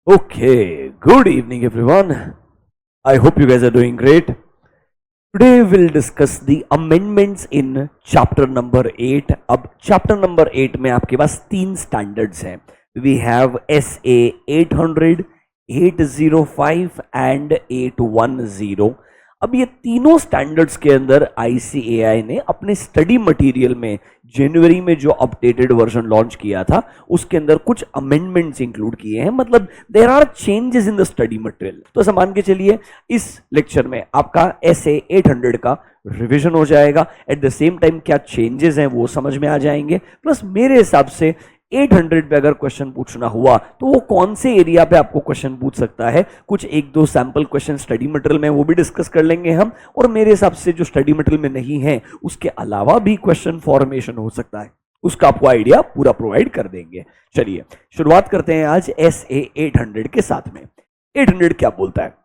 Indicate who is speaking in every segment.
Speaker 1: Okay, good evening everyone. I hope you guys are doing great. Today we'll discuss the amendments in chapter number 8. अब chapter number 8 में आपके पास तीन standards हैं. We have SA 800, 805 and 810. अब ये तीनों standards के अंदर ICAI ने अपने स्टडी मटेरियल में जनवरी में जो अपडेटेड वर्जन लॉन्च किया था उसके अंदर कुछ अमेंडमेंट्स इंक्लूड किए हैं. मतलब there are changes in the study material. तो ऐसा मान के चलिए इस लेक्चर में आपका SA 800 का रिवीजन हो जाएगा. एट द सेम टाइम क्या चेंजेस हैं वो समझ में आ जाएंगे. प्लस मेरे हिसाब से 800 पे अगर क्वेश्चन पूछना हुआ तो वो कौन से एरिया पे आपको क्वेश्चन पूछ सकता है, कुछ एक दो सैंपल क्वेश्चन स्टडी मटेरियल में वो भी डिस्कस कर लेंगे हम. और मेरे हिसाब से जो स्टडी मटेरियल में नहीं है उसके अलावा भी क्वेश्चन फॉर्मेशन हो सकता है, उसका आपको आइडिया पूरा प्रोवाइड कर देंगे. चलिए शुरुआत करते हैं आज SA 800 के साथ में. 800 क्या बोलता है?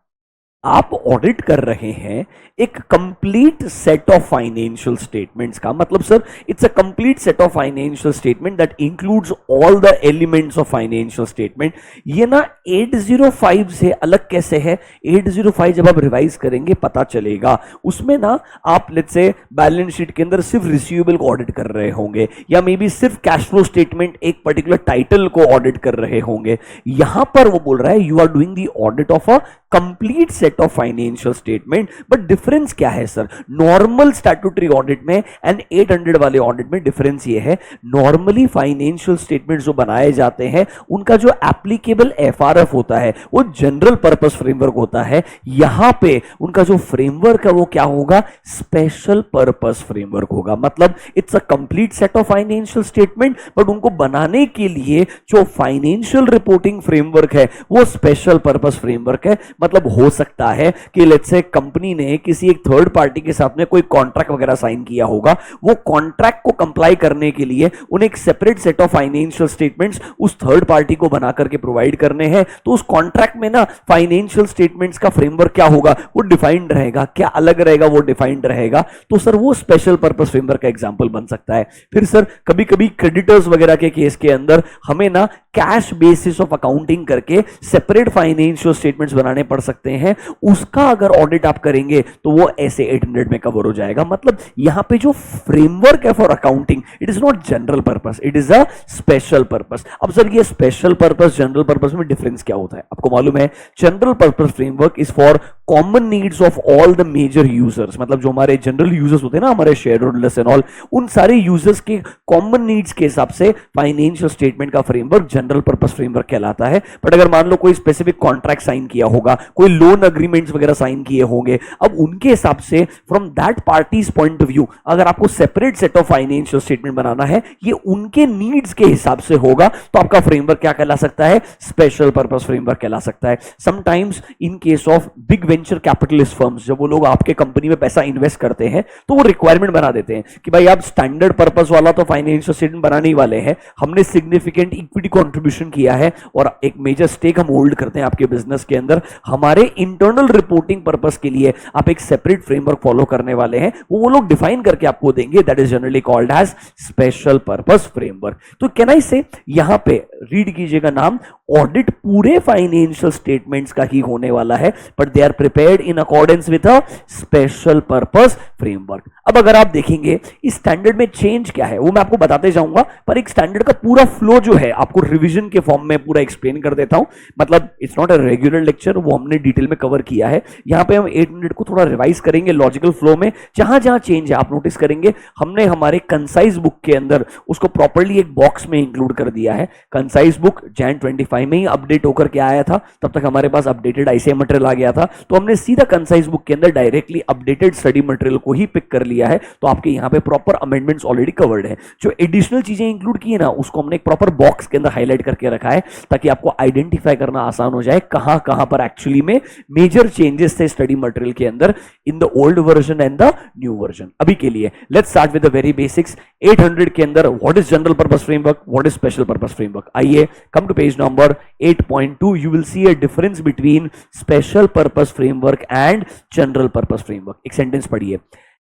Speaker 1: आप ऑडिट कर रहे हैं एक complete set of financial statements का. मतलब sir it's a complete set of financial statement that includes all the elements of financial statement. ये ना 805 से अलग कैसे है? 805 जब आप रिवाइज करेंगे पता चलेगा. उसमें ना आप लेट्स से बैलेंस शीट के अंदर सिर्फ रिसीवेबल को ऑडिट कर रहे होंगे या मे बी सिर्फ कैश फ्लो स्टेटमेंट एक पर्टिकुलर टाइटल को ऑडिट कर रहे होंगे. यहां पर वो बोल रहा है you are doing the audit of a complete set of financial statement. But difference क्या है सर? नॉर्मल स्टैट्यूटरी ऑडिट में एंड 800 वाले ऑडिट में डिफरेंस ये है, नॉर्मली फाइनेंशियल स्टेटमेंट जो बनाए जाते हैं उनका जो एप्लीकेबल FRF होता है वो जनरल पर्पस फ्रेमवर्क होता है. यहां पे उनका जो फ्रेमवर्क है वो क्या होगा? स्पेशल पर्पस फ्रेमवर्क होगा. मतलब it's a complete set of financial statement but उनको बनाने के लिए जो फाइनेंशियल रिपोर्टिंग फ्रेमवर्क है वो स्पेशल पर्पस फ्रेमवर्क है. मतलब हो सकता है कि लेट्स से कंपनी ने किसी एक थर्ड पार्टी के साथ में कोई कॉन्ट्रैक्ट वगैरह साइन किया होगा, वो कॉन्ट्रैक्ट को कंप्लाई करने के लिए उन्हें एक separate set of financial statements उस थर्ड पार्टी को बना करके प्रोवाइड करने हैं. तो उस कॉन्ट्रैक्ट में ना फाइनेंशियल स्टेटमेंट्स का फ्रेमवर्क क्या होगा वो डिफाइंड रहेगा. क्या अलग रहेगा वो डिफाइंड रहेगा. तो सर वो स्पेशल पर्पस फ्रेमवर्क का एग्जांपल बन सकता है. फिर सर कभी कभी क्रेडिटर्स वगैरह के केस के अंदर हमें ना कैश बेसिस ऑफ अकाउंटिंग करके सेपरेट फाइनेंशियल स्टेटमेंट्स बनाने पड़ सकते हैं. उसका अगर ऑडिट आप करेंगे तो वो SA 800 में कवर हो जाएगा. मतलब यहां पे जो फ्रेमवर्क है for accounting it is not general purpose, it is a special purpose. अब सर ये स्पेशल पर्पस जनरल पर्पस में डिफरेंस क्या होता है? आपको मालूम है general purpose framework is for common needs of all the major users. मतलब जो हमारे जनरल यूजर्स होते हैं ना, हमारे शेयर होल्डर्स एंड ऑल, उन सारे यूजर्स के कॉमन नीड्स के हिसाब से फाइनेंशियल स्टेटमेंट का फ्रेमवर्क जनरल पर्पस फ्रेमवर्क कहलाता है. बट अगर मान लो कोई स्पेसिफिक कॉन्ट्रैक्ट साइन किया होगा, कोई लोन अग्रीमेंट्स वगैरह साइन किए होंगे, अब उनके हिसाब से from that parties point of view अगर आपको separate set of financial statement बनाना है, ये उनके नीड्स के हिसाब से होगा, तो आपका फ्रेमवर्क क्या कहला सकता है? स्पेशल पर्पस फ्रेमवर्क कहला सकता है. Sometimes in case of big venture capitalist firms, जब वो लोग आपके कंपनी में पैसा इन्वेस्ट करते हैं तो वो रिक्वायरमेंट बना देते हैं कि भाई आप स्टैंडर्ड पर्पस वाला तो फाइनेंशियल स्टेटमेंट बनाने ही वाले हैं, हमने सिग्निफिकेंट इक्विटी कंट्रीब्यूशन किया है और एक मेजर स्टेक हम होल्ड करते हैं आपके बिजनेस के अंदर, हमारे इंटरनल रिपोर्टिंग पर्पस के लिए आप एक सेपरेट फ्रेमवर्क फॉलो करने वाले हैं, वो लोग डिफाइन करके आपको देंगे. That is generally called as special purpose framework. तो कैन आई से यहां पे रीड कीजिएगा नाम, ऑडिट पूरे फाइनेंशियल स्टेटमेंट्स का ही होने वाला है but they are prepared in accordance with a special purpose framework. अब अगर आप देखेंगे इस स्टैंडर्ड में चेंज क्या है वो मैं आपको बताते जाऊंगा, पर एक स्टैंडर्ड का पूरा फ्लो जो है आपको रिवीजन के फॉर्म में पूरा एक्सप्लेन कर देता हूं. मतलब it's not a regular lecture, वो हमने डिटेल में कवर किया है. यहां पे हम 800 को थोड़ा रिवाइज करेंगे लॉजिकल फ्लो में. जहां जहां चेंज है आप नोटिस करेंगे हमने हमारे कंसाइज बुक के अंदर उसको प्रॉपर्ली एक बॉक्स में इंक्लूड कर दिया है. कंसाइज बुक Jan 25 में ही अपडेट होकर के आया था, तब तक हमारे पास अपडेटेड ICAI मटेरियल आ गया था, तो हमने सीधा कंसाइज बुक के अंदर डायरेक्टली अपडेटेड स्टडी मटेरियल को ही पिक कर लिया है. तो आपके यहां पे प्रॉपर अमेंडमेंट्स ऑलरेडी कवर्ड है. जो एडिशनल चीजें इंक्लूड की है ना उसको हमने एक प्रॉपर बॉक्स के अंदर हाईलाइट करके रखा है ताकि आपको आइडेंटिफाई करना आसान हो जाए कहां कहां पर एक्चुअली में मेजर चेंजेस थे स्टडी मटेरियल के अंदर in the old version and the new version. अभी के लिए let's start with the very basics. 800 के अंदर what is general purpose framework, what is special purpose framework. आइए come to page number 8.2. you will see a difference between special purpose framework and general purpose framework. एक sentence पढ़िए.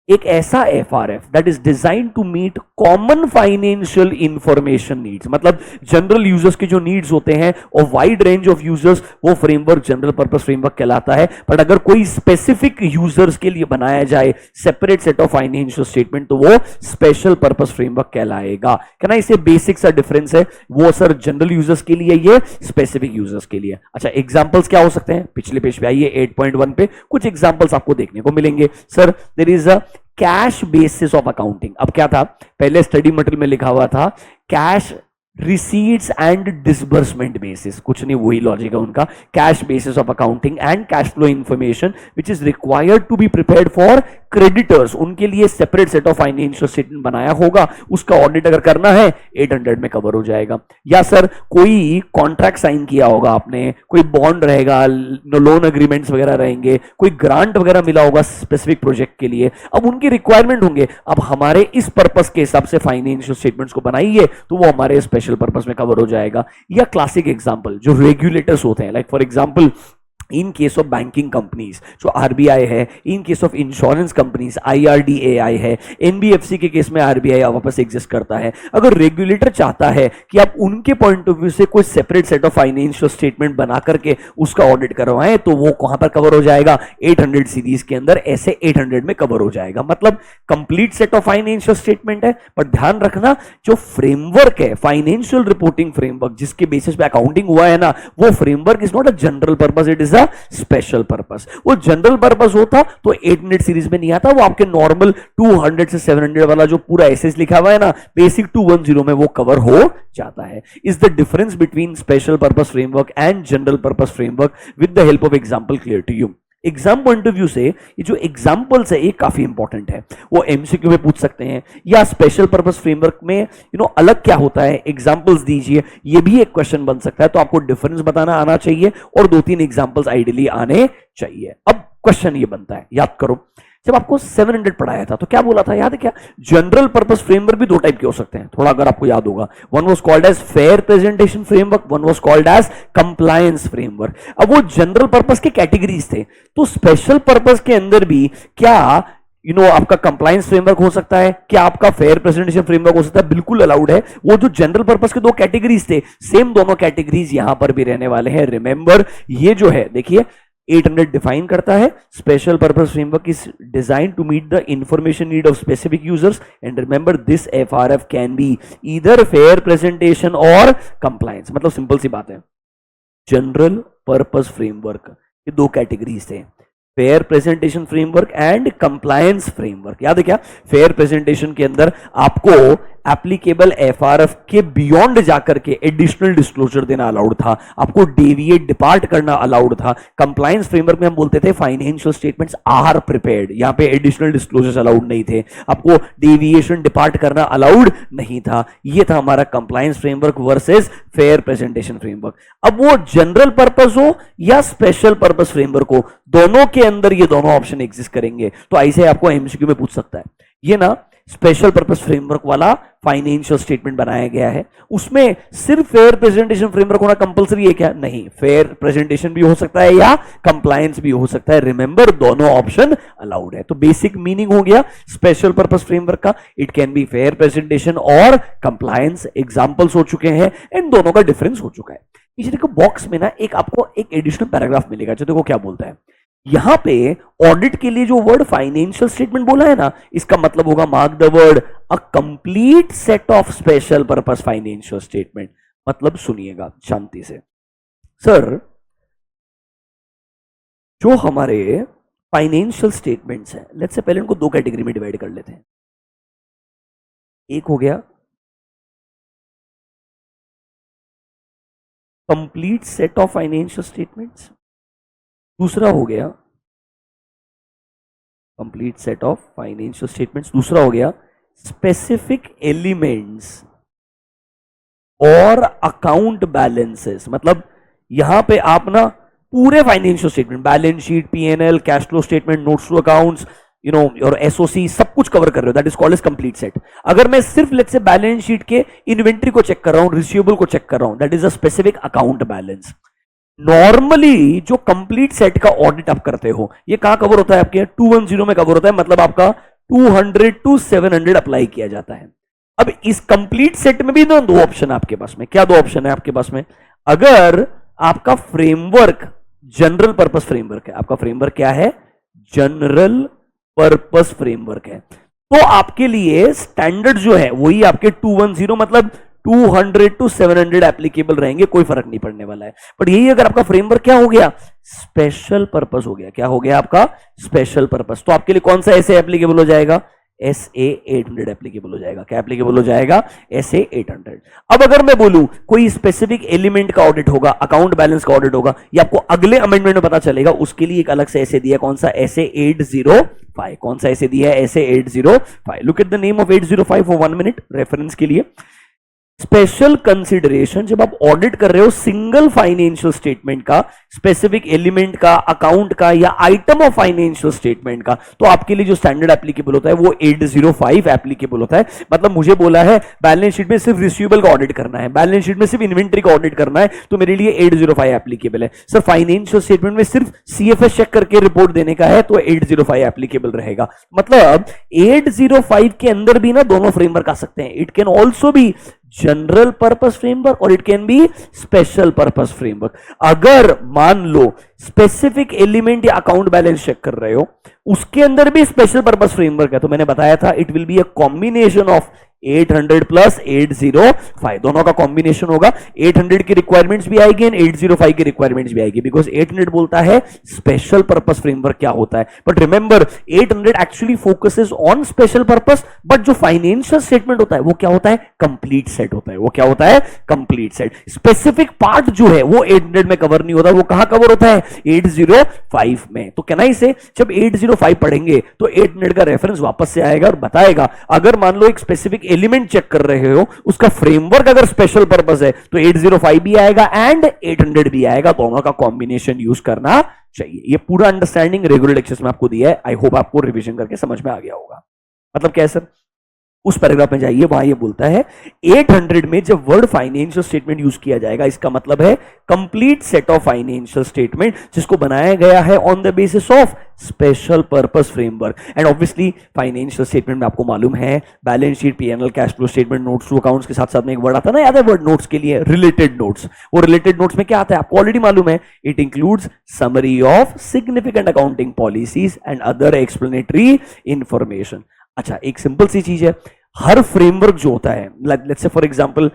Speaker 1: एक ऐसा FRF that is design to meet common financial information needs, मतलब general users के जो needs होते हैं और वाइड रेंज ऑफ यूजर्स, वो फ्रेमवर्क जनरल पर्पस फ्रेमवर्क कहलाता है। बट अगर कोई स्पेसिफिक यूजर्स के लिए बनाया जाए separate set of financial statement, तो वो स्पेशल पर्पस फ्रेमवर्क कहलाएगा। कहना इसे बेसिक सा डिफरेंस है, वो सर जनरल यूजर्स के लिए, ये स्पेसिफिक यूजर्स के लिए। अच्छा, एग्जांपल्स क्या हो सकते हैं? पिछले पेज पे आइए 8.1 पे कुछ एग्जांपल्स आपको देखने को मिलेंगे। Sir there is a cash basis of accounting. अब क्या था, पहले स्टडी मटेरियल में लिखा हुआ था cash receipts and disbursement basis, कुछ नहीं, वही लॉजिक है उनका। Cash basis of accounting and cash flow information which is required to be prepared for creditors, उनके लिए separate set of financial statement बनाया होगा, उसका ऑडिट अगर करना है 800 में कवर हो जाएगा। या सर कोई कॉन्ट्रैक्ट साइन किया होगा आपने, कोई बॉन्ड रहेगा, लोन एग्रीमेंट्स वगैरह रहेंगे, कोई ग्रांट वगैरह मिला होगा स्पेसिफिक प्रोजेक्ट के लिए, अब उनकी रिक्वायरमेंट होंगे, अब हमारे इस पर्पस के हिसाब से फाइनेंशियल स्टेटमेंट्स को बनाइए तो वो हमारे स्पेशल पर्पस में कवर हो जाएगा। या क्लासिक एग्जांपल जो रेगुलेटर्स होते हैं, like for example in case of banking companies जो आरबीआई है, in case of insurance companies IRDAI है, एनबीएफसी के केस में आरबीआई वापस एग्जिस्ट करता है। अगर रेगुलेटर चाहता है कि आप उनके पॉइंट ऑफ व्यू से कोई separate set of financial statement बना करके उसका ऑडिट करवाएं, तो वो कहां पर कवर हो जाएगा? 800 सीरीज के अंदर ऐसे 800 में कवर हो जाएगा। मतलब complete set of financial statement है, पर ध्यान रखना जो फ्रेमवर्क है, फाइनेंशियल रिपोर्टिंग फ्रेमवर्क जिसके बेसिस पे अकाउंटिंग हुआ है ना, वो framework is not a general purpose, it is special purpose. वो जनरल पर्पस होता तो 800 सीरीज में नहीं आता, वो आपके नॉर्मल 200 से 700 वाला जो पूरा एसएस लिखा हुआ है ना, बेसिक 210 में वो कवर हो जाता है। Is the difference between special purpose framework and general purpose framework with the help of example clear to you. Exam point of view से ये जो एग्जांपल्स है ये काफी इंपॉर्टेंट है, वो एमसीक्यू में पूछ सकते हैं, या स्पेशल पर्पस फ्रेमवर्क में अलग क्या होता है, एग्जांपल्स दीजिए, ये भी एक क्वेश्चन बन सकता है। तो आपको डिफरेंस बताना आना चाहिए और 2-3 एग्जांपल्स आइडियली आने चाहिए। अब क्वेश्चन ये बनता है, याद करो जब आपको 700 पढ़ाया था तो क्या बोला था, याद है क्या? जनरल पर्पस फ्रेमवर्क भी दो टाइप के हो सकते हैं, थोड़ा अगर आपको याद होगा। One was called as fair presentation framework, one was called as compliance framework. अब वो जनरल पर्पस के कैटेगरीज थे, तो स्पेशल पर्पस के अंदर भी क्या आपका कंप्लायंस फ्रेमवर्क हो सकता है, क्या आपका फेयर प्रेजेंटेशन फ्रेमवर्क हो सकता है? बिल्कुल अलाउड है। वो जो जनरल पर्पस के दो कैटेगरीज थे, सेम दोनों कैटेगरीज यहां पर भी रहने वाले हैं। रिमेंबर, ये जो है देखिए 800 डिफाइन करता है special purpose framework is design to meet the information need of specific users and remember this FRF can be either fair presentation or compliance. मतलब सिंपल सी बात है, जनरल पर्पस फ्रेमवर्क ये दो कैटेगरीज थे, fair presentation framework and compliance framework. याद है क्या? फेयर प्रेजेंटेशन के अंदर आपको एप्लीकेबल एफआरएफ के बियॉन्ड जाकर के एडिशनल डिस्क्लोजर देना अलाउड था, आपको डेविएट डिपार्ट करना अलाउड था। कंप्लायंस फ्रेमवर्क में हम बोलते थे फाइनेंशियल स्टेटमेंट्स आर प्रिपेयर्ड, यहां पे एडिशनल डिस्क्लोजर्स अलाउड नहीं थे, आपको डेविएशन डिपार्ट करना अलाउड नहीं था। ये था हमारा compliance framework versus fair presentation framework. अब वो जनरल पर्पस हो या स्पेशल पर्पस फ्रेमवर्क हो, दोनों के अंदर ये दोनों ऑप्शन एग्जिस्ट करेंगे। तो ऐसे आपको एमसीक्यू में पूछ सकता है। ये ना स्पेशल पर्पस फ्रेमवर्क वाला फाइनेंशियल स्टेटमेंट बनाया गया है, उसमें सिर्फ फेयर प्रेजेंटेशन फ्रेमवर्क होना कंपलसरी है क्या? नहीं, फेयर प्रेजेंटेशन भी हो सकता है या कंप्लायंस भी हो सकता है। रिमेंबर, दोनों ऑप्शन अलाउड है। तो बेसिक मीनिंग हो गया स्पेशल पर्पस फ्रेमवर्क का, it can be fair presentation or compliance. Examples हो चुके हैं एंड दोनों का डिफरेंस हो चुका है। इसी देखो बॉक्स में ना एक आपको एक एडिशनल पैराग्राफ मिलेगा, जो देखो क्या बोलता है यहां पे। ऑडिट के लिए जो वर्ड फाइनेंशियल स्टेटमेंट बोला है ना, इसका मतलब होगा mark the word a complete set of special purpose financial statement. मतलब सुनिएगा शांति से, सर जो हमारे फाइनेंशियल स्टेटमेंट्स हैं, लेट्स से पहले उनको दो कैटेगरी में डिवाइड कर लेते हैं। एक हो गया complete set of financial statements, दूसरा हो गया complete set of financial statements, दूसरा हो गया स्पेसिफिक एलिमेंट्स और अकाउंट बैलेंसेस। मतलब यहां पे आप ना पूरे financial statement, balance sheet, PNL, cash flow statement, notes to accounts, और एसओसी सब कुछ कवर कर रहे हो, that is called as complete set. अगर मैं सिर्फ लेट्स से बैलेंस शीट के इन्वेंट्री को चेक कर रहा हूं, रिसीवेबल को चेक कर रहा हूं, that is a specific account balance. Normally जो कंप्लीट सेट का ऑडिट आप करते हो, ये कहां कवर होता है? आपके 210 में कवर होता है। मतलब आपका 200 टू 700 अप्लाई किया जाता है। अब इस कंप्लीट सेट में भी दो ऑप्शन आपके पास में, क्या दो ऑप्शन है आपके पास में? अगर आपका फ्रेमवर्क जनरल पर्पस फ्रेमवर्क है, आपका फ्रेमवर्क क्या है? जनरल पर्पस फ्रेमवर्क है, तो आपके लिए स्टैंडर्ड जो है वही आपके 210 मतलब 200 टू 700 एप्लीकेबल रहेंगे, कोई फर्क नहीं पड़ने वाला है। बट यही अगर आपका फ्रेमवर्क क्या हो गया? स्पेशल पर्पस हो गया। क्या हो गया आपका? Special purpose. तो आपके लिए कौन सा ऐसे एप्लीकेबल हो जाएगा? SA 800 एप्लीकेबल हो जाएगा। क्या एप्लीकेबल हो जाएगा? SA 800। अब अगर मैं बोलूं कोई स्पेसिफिक एलिमेंट का ऑडिट होगा, अकाउंट बैलेंस का ऑडिट होगा, ये आपको अगले अमेंडमेंट में पता चलेगा, उसके लिए एक अलग से ऐसे दिया। कौन सा? SA 805। कौन सा ऐसे दिया है? SA 805। Look at the name of 805 for 1 minute reference के लिए। स्पेशल कंसिडरेशन, जब आप ऑडिट कर रहे हो सिंगल फाइनेंशियल स्टेटमेंट का, स्पेसिफिक एलिमेंट का, अकाउंट का या आइटम ऑफ फाइनेंशियल स्टेटमेंट का, तो आपके लिए जो स्टैंडर्ड एप्लीकेबल होता है वो 805 एप्लीकेबल होता है। मतलब मुझे बोला है बैलेंस शीट में सिर्फ रिसीवेबल का ऑडिट करना है, बैलेंस शीट में सिर्फ इन्वेंट्री का ऑडिट करना है, तो मेरे लिए 805 एप्लीकेबल है। सर फाइनेंशियल स्टेटमेंट में सिर्फ CFS चेक करके रिपोर्ट देने का है, तो 805 एप्लीकेबल रहेगा। मतलब 805 के अंदर भी ना दोनों फ्रेमवर्क आ सकते हैं। It can also be general purpose framework और it can be special purpose framework. अगर मान लो स्पेसिफिक एलिमेंट या अकाउंट बैलेंस चेक कर रहे हो, उसके अंदर भी स्पेशल पर्पस फ्रेमवर्क है, तो मैंने बताया था it will be a combination of 800 plus 805, दोनों का कॉम्बिनेशन होगा। 800 की रिक्वायरमेंट्स भी आएगी एंड 805 की रिक्वायरमेंट्स भी आएगी, बिकॉज 800 बोलता है स्पेशल पर्पस फ्रेमवर्क क्या होता है। But remember 800 actually focuses on special purpose, but जो फाइनेंशियल स्टेटमेंट होता है वो क्या होता है? कंप्लीट सेट होता है। वो क्या होता है? Complete set. स्पेसिफिक पार्ट जो है वो 800 में कवर नहीं होता, वो कहां कवर होता है? 805 में। तो कैन आई से जब 805 पढ़ेंगे तो 800 का रेफरेंस वापस से आएगा और बताएगा अगर मान लो एक स्पेसिफिक एलिमेंट चेक कर रहे हो, उसका फ्रेमवर्क अगर स्पेशल पर्पस है तो 805 भी आएगा एंड 800 भी आएगा, दोनों का कॉम्बिनेशन यूज करना चाहिए। ये पूरा अंडरस्टैंडिंग रेगुलर लेक्चर्स में आपको दिया है। आई होप आपको रिवीजन करके समझ में आ गया होगा। मतलब क्या है सर? उस पैराग्राफ में जाइए, वहां ये बोलता है 800 में जब वर्ड फाइनेंशियल स्टेटमेंट यूज किया जाएगा, इसका मतलब है complete set of financial statement जिसको बनाया गया है on the basis of special purpose framework. And obviously financial statement में आपको मालूम है balance sheet, P&L, cash flow statement, notes to accounts के साथ साथ में एक वर्ड आता है ना, याद है वर्ड? नोट्स के लिए रिलेटेड नोट्स। वो रिलेटेड नोट्स में क्या आता है आपको ऑलरेडी मालूम है। It includes summary of significant accounting policies and other explanatory information. अच्छा, एक सिंपल सी चीज है, हर फ्रेमवर्क जो होता है, लेट्स से फॉर एग्जांपल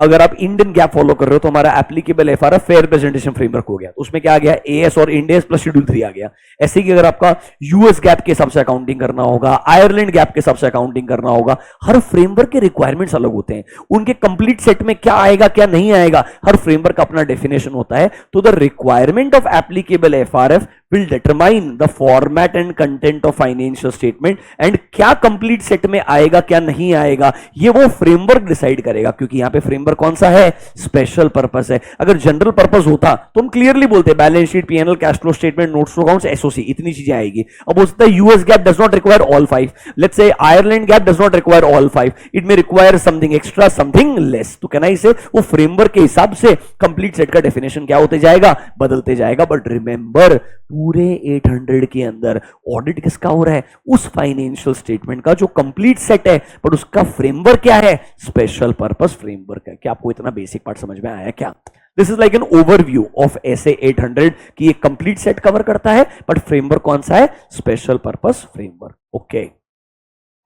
Speaker 1: अगर आप इंडियन गैप फॉलो कर रहे हो तो हमारा applicable FR fair presentation framework हो गया, तो उसमें क्या आ गया? AS और इंड AS प्लस शेड्यूल 3 आ गया। ऐसे कि अगर आपका US गैप के हिसाब से अकाउंटिंग करना होगा, आयरलैंड गैप के हिसाब से अकाउंटिंग करना होगा, हर फ्रेमवर्क के रिक्वायरमेंट्स अलग होते हैं। उनके कंप्लीट सेट में क्या आएगा क्या नहीं आएगा, हर फ्रेमवर्क का अपना डेफिनेशन होता है। तो the requirement of applicable FRF will determine the format and content of financial statement and क्या कंप्लीट सेट में आएगा क्या नहीं आएगा, ये वो फ्रेमवर्क डिसाइड करेगा। क्योंकि यहां पे फ्रेमवर्क कौन सा है? स्पेशल पर्पस है। अगर जनरल पर्पस होता तो हम क्लियरली बोलते balance sheet, P&L, cash flow statement, notes to accounts, SOC, इतनी चीजें आएगी। अब हो सकता है US GAAP does not require all 5, let's say Ireland GAAP does not require all 5, it may require something extra, something less. तो कहना इसे वो फ्रेमवर्क के हिसाब से कंप्लीट सेट का डेफिनेशन क्या होते जाएगा? बदलते जाएगा। बट रिमेंबर पूरे 800 के अंदर ऑडिट किसका हो रहा है? उस फाइनेंशियल स्टेटमेंट का जो कंप्लीट सेट है, बट उसका फ्रेमवर्क क्या है? स्पेशल पर्पस फ्रेमवर्क है। क्या आपको इतना बेसिक पार्ट समझ में आया क्या? This is like an overview of SA 800 कि ये कंप्लीट सेट कवर करता है, बट फ्रेमवर्क कौन सा है? Special purpose framework. ओके,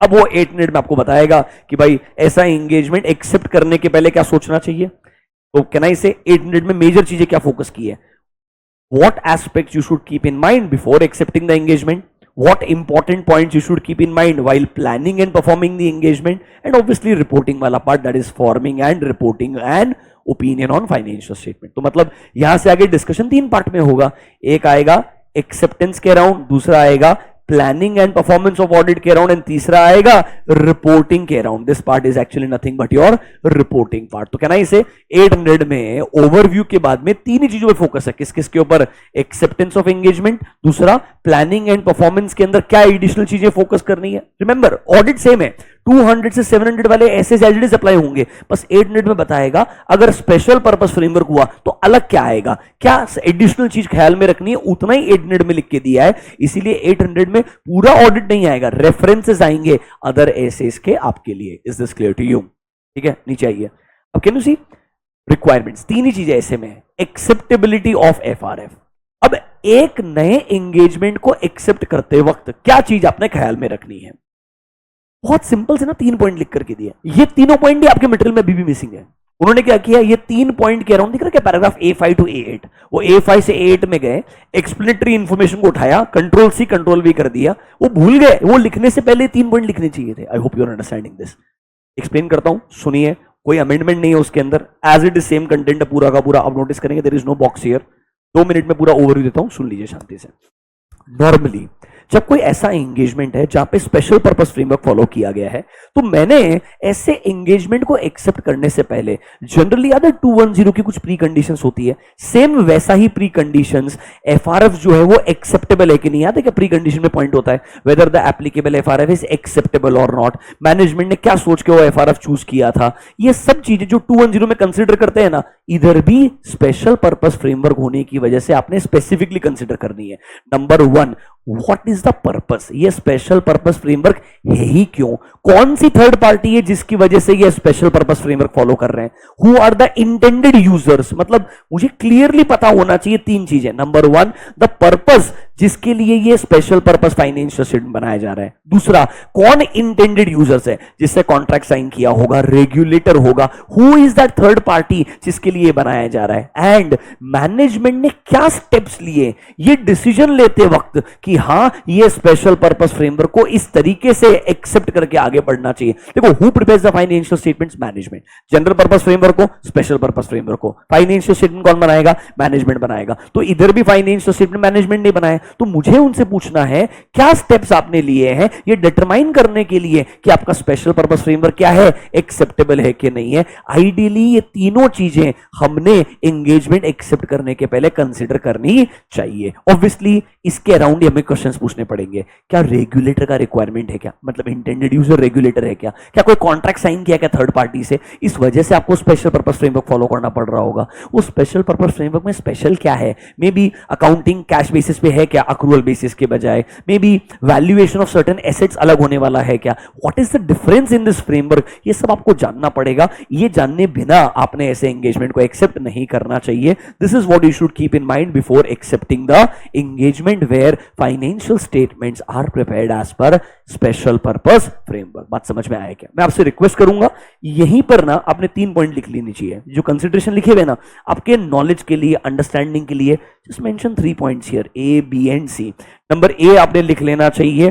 Speaker 1: अब वो 800 में आपको बताएगा कि भाई ऐसा एंगेजमेंट एक्सेप्ट करने के पहले क्या सोचना चाहिए। तो कैन आई से 800 में मेजर चीजें क्या फोकस की है? What aspects you should keep in mind before accepting the engagement? What important points you should keep in mind while planning and performing the engagement? And obviously reporting वाला part, that is forming and reporting an opinion on financial statement. तो मतलब यहां से आगे discussion 3 part में होगा। एक आएगा एक्सेप्टेंस के राउंड, दूसरा आएगा planning and performance of audit के राउंड, एंड तीसरा आएगा रिपोर्टिंग के round. This part is actually nothing but your reporting part. तो कहना इसे 800 में ओवरव्यू के बाद में 3 ही चीजों पे फोकस है। किस किस के ऊपर? एक्सेप्टेंस ऑफ एंगेजमेंट, दूसरा प्लानिंग एंड परफॉर्मेंस के अंदर क्या एडिशनल चीजें फोकस करनी है। रिमेंबर ऑडिट सेम है, 200 से 700 वाले ऐसे एज अप्लाई होंगे, बस 800 में बताएगा अगर स्पेशल पर्पस फ्रेमवर्क हुआ तो अलग क्या आएगा, क्या एडिशनल चीज ख्याल में रखनी है, उतना ही 800 में लिख के दिया है। इसीलिए 800 में पूरा ऑडिट नहीं आएगा, रेफरेंसेस आएंगे अदर एसेस के आपके लिए। Is this clear to you? ठीक है, नीचे आइए। अब कैन यू सी रिक्वायरमेंट्स, तीन ही चीजें ऐसे में, एक्सेप्टेबिलिटी ऑफ एफआरएफ। अब एक नए एंगेजमेंट को एक्सेप्ट करते वक्त क्या चीज आपने ख्याल में रखनी है? बहुत सिंपल से ना 3 पॉइंट लिख करके दिए। ये तीनों पॉइंट भी आपके मटेरियल में अभी भी मिसिंग है। उन्होंने क्या किया, ये 3 पॉइंट के अराउंड दिख रहा है पैराग्राफ A5 टू A8, वो A5 से A8 में गए, एक्सप्लेनेटरी इंफॉर्मेशन को उठाया, कंट्रोल C कंट्रोल V कर दिया, वो भूल गए, वो लिखने से पहले 3 पॉइंट लिखने चाहिए थे। I hope you are understanding this. Explain करता हूं, सुनिए, कोई अमेंडमेंट नहीं है उसके अंदर, as it is same content पूरा का पूरा। आप नोटिस करेंगे there is no box here. 2 minute में पूरा ओवरव्यू देता हूं, सुन लीजिए शांति से। नॉर्मली जब कोई ऐसा एंगेजमेंट है जहां पे स्पेशल पर्पस फ्रेमवर्क फॉलो किया गया है, तो मैंने ऐसे एंगेजमेंट को एक्सेप्ट करने से पहले जनरली अदर 210 की कुछ प्री कंडीशंस होती है, सेम वैसा ही प्री कंडीशंस एफआरएफ जो है वो एक्सेप्टेबल है कि नहीं। याद है कि प्री कंडीशन में पॉइंट होता है whether the applicable FRF is acceptable or not, management ने क्या सोच के वो एफआरएफ चूज किया था। ये सब चीजें जो 210 में कंसिडर करते हैं ना, इधर भी स्पेशल पर्पस फ्रेमवर्क होने की वजह से आपने स्पेसिफिकली कंसिडर करनी है। Number 1, what is the purpose, ये स्पेशल पर्पस फ्रेमवर्क है ही क्यों, कौन सी थर्ड पार्टी है जिसकी वजह से ये स्पेशल पर्पस फ्रेमवर्क फॉलो कर रहे हैं, who are the intended users, मतलब मुझे क्लियरली पता होना चाहिए 3 चीजें। नंबर 1, द पर्पस जिसके लिए ये स्पेशल पर्पस फाइनेंशियल स्टेटमेंट बनाया जा रहा है। दूसरा, कौन इंटेंडेड यूजर्स है जिससे कॉन्ट्रैक्ट साइन किया होगा, रेगुलेटर होगा, who is that third party जिसके लिए बनाया जा रहा है, एंड मैनेजमेंट ने क्या स्टेप्स लिए ये डिसीजन लेते वक्त कि हां ये स्पेशल पर्पस फ्रेमवर्क को इस तरीके से एक्सेप्ट करके आगे बढ़ना चाहिए। देखो, who prepares the financial statements? Management. General purpose framework को, स्पेशल पर्पस फ्रेमवर्क को फाइनेंशियल स्टेटमेंट कौन बनाएगा? मैनेजमेंट बनाएगा। तो इधर भी फाइनेंशियल स्टेटमेंट मैनेजमेंट ने बनाया, तो मुझे उनसे पूछना है क्या स्टेप्स आपने लिए हैं ये डिटरमाइन करने के लिए कि आपका स्पेशल पर्पस फ्रेमवर्क क्या है, एक्सेप्टेबल है कि नहीं है। आइडियली ये तीनों चीजें हमने एंगेजमेंट एक्सेप्ट करने के पहले कंसीडर करनी चाहिए। ऑब्वियसली इसके अराउंड हमें क्वेश्चंस पूछने पड़ेंगे, क्या रेगुलेटर का रिक्वायरमेंट है क्या, मतलब इंटेंडेड यूजर रेगुलेटर है क्या, क्या कोई कॉन्ट्रैक्ट साइन किया क्या थर्ड पार्टी से, इस वजह से आपको स्पेशल पर्पस फ्रेमवर्क फॉलो करना पड़ रहा होगा। वो स्पेशल पर्पस फ्रेमवर्क में स्पेशल क्या है, may be accounting cash basis पे है क्या, अक्रूवल बेसिस के बजाय, may be valuation of certain assets अलग होने वाला है क्या, what is the difference in this framework, ये सब आपको जानना पड़ेगा। ये जानने बिना आपने ऐसे एंगेजमेंट को एक्सेप्ट नहीं करना चाहिए। This is what you should keep in mind before accepting the engagement where financial statements are prepared as per special purpose framework. बात समझ में आया क्या? मैं आपसे रिक्वेस्ट करूंगा यहीं पर ना आपने 3 पॉइंट लिख लेनी चाहिए, जो कंसिडरेशन लिखे हुए ना आपके नॉलेज के लिए, अंडरस्टैंडिंग के लिए। Just mention 3 points here, A, B and C। Number A आपने लिख लेना चाहिए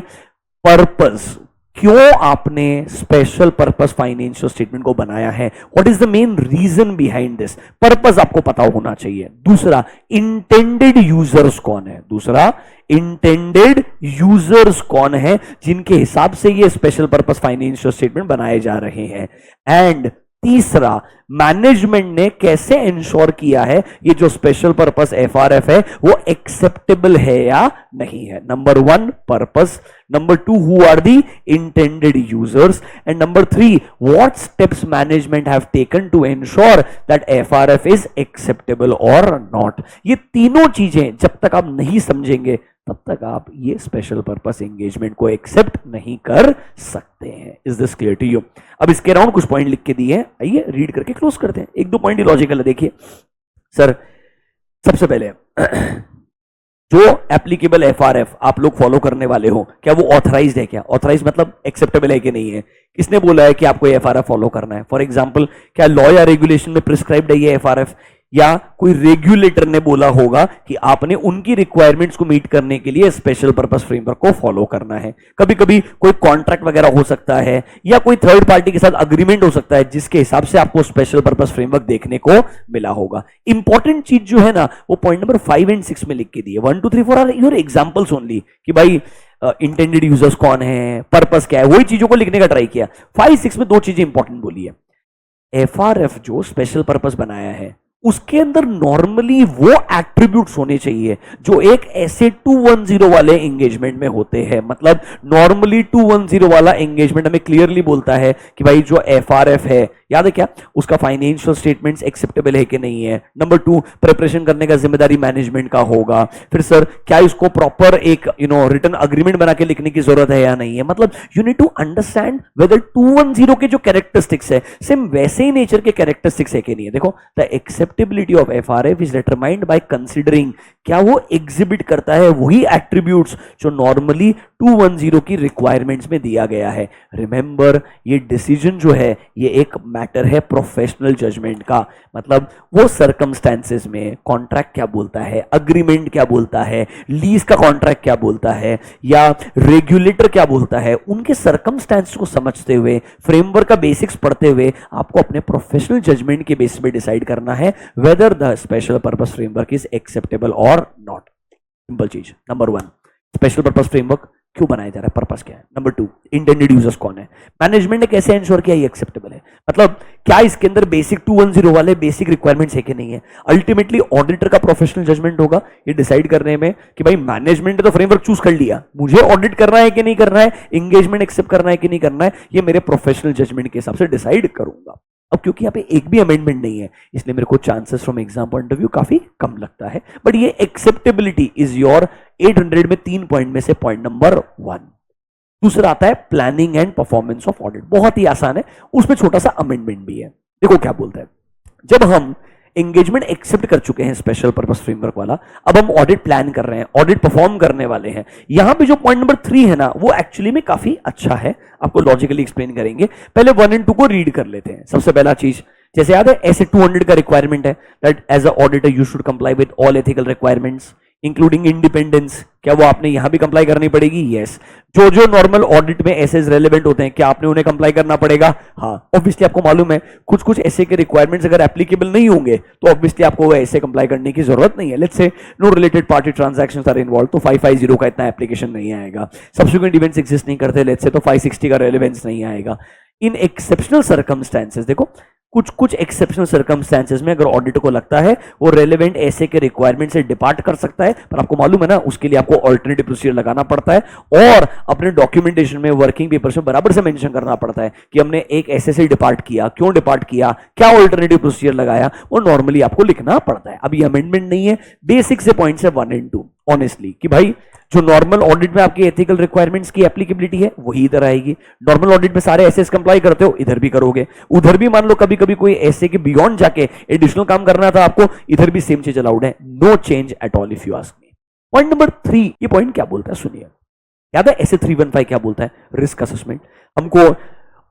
Speaker 1: पर्पस, क्यों आपने स्पेशल पर्पस फाइनेंशियल स्टेटमेंट को बनाया है, what is the main reason behind this, purpose आपको पता होना चाहिए। दूसरा, इंटेंडेड यूजर्स कौन है, दूसरा इंटेंडेड यूजर्स कौन है जिनके हिसाब से ये स्पेशल पर्पस फाइनेंशियल स्टेटमेंट बनाए जा रहे हैं, एंड तीसरा, मैनेजमेंट ने कैसे इंश्योर किया है ये जो स्पेशल पर्पस एफआरएफ है वो एक्सेप्टेबल है या नहीं है। Number 1 purpose, number 2 who are the intended users, and number 3 what steps management have taken to ensure that FRF is acceptable or not. ये तीनों चीजें जब तक आप नहीं समझेंगे तब तक आप ये स्पेशल पर्पस एंगेजमेंट को एक्सेप्ट नहीं कर सकते हैं। Is this clear to you? अब इसके अराउंड कुछ पॉइंट लिख के दिए हैं, आइए रीड करके क्लोज करते हैं। 1-2 पॉइंट ही लॉजिकल है। देखिए सर, सबसे पहले जो एप्लीकेबल एफआरएफ आप लोग फॉलो करने वाले हो, क्या वो ऑथराइज्ड है क्या? ऑथराइज मतलब एक्सेप्टेबल है कि नहीं है? किसने बोला है कि आपको एफआरएफ फॉलो करना है? फॉर एग्जांपल, क्या लॉ या रेगुलेशन में प्रिस्क्राइब्ड है ये एफआरएफ, या कोई रेगुलेटर ने बोला होगा कि आपने उनकी रिक्वायरमेंट्स को मीट करने के लिए स्पेशल पर्पस फ्रेमवर्क को फॉलो करना है? कभी कभी कोई कॉन्ट्रैक्ट वगैरह हो सकता है या कोई थर्ड पार्टी के साथ अग्रीमेंट हो सकता है जिसके हिसाब से आपको स्पेशल पर्पस फ्रेमवर्क देखने को मिला होगा। इंपॉर्टेंट चीज जो है ना वो पॉइंट नंबर 5 एंड 6 में लिख के दिए। 1 2 3 4 आर योर एग्जांपल्स ओनली कि भाई इंटेंडेड यूजर्स कौन है, पर्पस क्या है, वही चीजों को लिखने का ट्राई किया। 5 6 में 2 चीजें इंपॉर्टेंट बोली है। एफआरएफ जो स्पेशल पर्पस बनाया है उसके अंदर नॉर्मली वो एट्रीब्यूट्स होने चाहिए जो एक ऐसे 210 वाले एंगेजमेंट में होते हैं। मतलब नॉर्मली 210 वाला एंगेजमेंट हमें क्लियरली बोलता है कि भाई जो एफआरएफ है, याद है क्या, उसका फाइनेंशियल स्टेटमेंट्स एक्सेप्टेबल है कि नहीं है। नंबर 2, प्रिपरेशन करने का जिम्मेदारी मैनेजमेंट का होगा। फिर सर क्या इसको प्रॉपर एक रिटर्न अग्रीमेंट बना के लिखने की जरूरत है या नहीं है। मतलब you need to understand whether 210 के जो कैरेक्टरिस्टिक्स है सेम वैसे ही नेचर के कैरेक्टरिस्टिक्स है कि नहीं है। देखो, the acceptability of FRF is determined by considering क्या वो एग्जिबिट करता है वही एट्रीब्यूट्स जो नॉर्मली 210 की रिक्वायरमेंट्स में दिया गया है। रिमेंबर, ये डिसीजन जो है ये एक मैटर है प्रोफेशनल जजमेंट का। मतलब वो सर्कमस्टेंसेस में कॉन्ट्रैक्ट क्या बोलता है, अग्रीमेंट क्या बोलता है, लीज का कॉन्ट्रैक्ट क्या बोलता है, या रेगुलेटर क्या बोलता है, उनके सर्कमस्टेंस को समझते हुए, फ्रेमवर्क का बेसिक्स पढ़ते हुए आपको अपने प्रोफेशनल जजमेंट के बेसिस पे डिसाइड करना है whether the special purpose framework is acceptable or not. Simple चीज। नंबर 1, स्पेशल पर्पस फ्रेमवर्क क्यों बनाया जा रहा है, पर्पस क्या है। नंबर 2, इंटेंडेड यूजर्स कौन है, मैनेजमेंट ने कैसे इंश्योर किया ये एक्सेप्टेबल है। मतलब क्या इसके अंदर बेसिक 210 वाले बेसिक रिक्वायरमेंट्स है कि नहीं है। अल्टीमेटली ऑडिटर का प्रोफेशनल जजमेंट होगा ये डिसाइड करने में कि भाई मैनेजमेंट ने तो फ्रेमवर्क चूज कर लिया, मुझे ऑडिट करना है कि नहीं करना है, एंगेजमेंट एक्सेप्ट करना है कि नहीं करना है, ये मेरे प्रोफेशनल जजमेंट के हिसाब से डिसाइड करूंगा। अब क्योंकि यहाँ पे एक भी अमेंडमेंट नहीं है इसलिए मेरे को chances from exam point of view काफी कम लगता है। बट ये एक्सेप्टेबिलिटी इज योर 800 में 3 पॉइंट में से पॉइंट नंबर 1। दूसरा आता है planning and performance of audit. बहुत ही आसान है, उसमें छोटा सा अमेंडमेंट भी है। देखो क्या बोलता है, जब हम एंगेजमेंट एक्सेप्ट कर चुके हैं स्पेशल पर्पस फ्रेमवर्क वाला, अब हम ऑडिट प्लान कर रहे हैं, ऑडिट परफॉर्म करने वाले हैं। यहां पे जो पॉइंट नंबर 3 है ना वो एक्चुअली में काफी अच्छा है, आपको लॉजिकली एक्सप्लेन करेंगे। पहले 1 और 2 को रीड कर लेते हैं। सबसे पहला चीज, जैसे याद है ऐसे 200 का रिक्वायरमेंट है that as a auditor you should comply with all ethical requirements including independence. क्या वो आपने यहां भी कंप्लाई करनी पड़ेगी? यस। जो जो नॉर्मल ऑडिट में ऐसे रेलेवेंट होते हैं क्या आपने उन्हें कंप्लाई करना पड़ेगा? हाँ। ऑब्वियसली आपको मालूम है कुछ कुछ ऐसे के रिक्वायरमेंट्स अगर एप्लीकेबल नहीं होंगे तो ऑब्वियसली आपको वो ऐसे कंप्लाई करने की जरूरत नहीं है। Let's say no related party transactions are involve तो 550 का इतना एप्लीकेशन नहीं आएगा। सब्सिक्वेंट इवेंट्स एग्जिस्ट नहीं करते लेट्स से तो 560 का रेलेवेंस नहीं आएगा। इन एक्सेप्शनल सर्कमस्टेंसेस, देखो कुछ कुछ एक्सेप्शनल सर्कमस्टेंसेस में अगर ऑडिटर को लगता है वो रेलेवेंट ऐसे के रिक्वायरमेंट से डिपार्ट कर सकता है, पर आपको मालूम है ना उसके लिए आपको ऑल्टरनेटिव प्रोसीजर लगाना पड़ता है और अपने डॉक्यूमेंटेशन में वर्किंग पेपर्स में बराबर से मेंशन करना पड़ता है कि हमने एक ऐसे से डिपार्ट किया, क्यों डिपार्ट किया, क्या ऑल्टरनेटिव प्रोसीजर लगाया, वो नॉर्मली आपको लिखना पड़ता है। अभी अमेंडमेंट नहीं है, बेसिक से पॉइंट्स है 1 और 2 ऑनेस्टली कि भाई जो नॉर्मल ऑडिट में आपकी एथिकल रिक्वायरमेंट्स की एप्लीकेबिलिटी है वही इधर आएगी। नॉर्मल ऑडिट में सारे एसेस कंप्लाई करते हो इधर भी करोगे, उधर भी मान लो कभी कभी कोई ऐसे के बियॉन्ड जाके एडिशनल काम करना था आपको, इधर भी सेम चीज अलाउड है। No change at all if you ask me. Point number 3, ये पॉइंट क्या बोलता है सुनिए। याद है ऐसे 315 क्या बोलता है? Risk assessment. हमको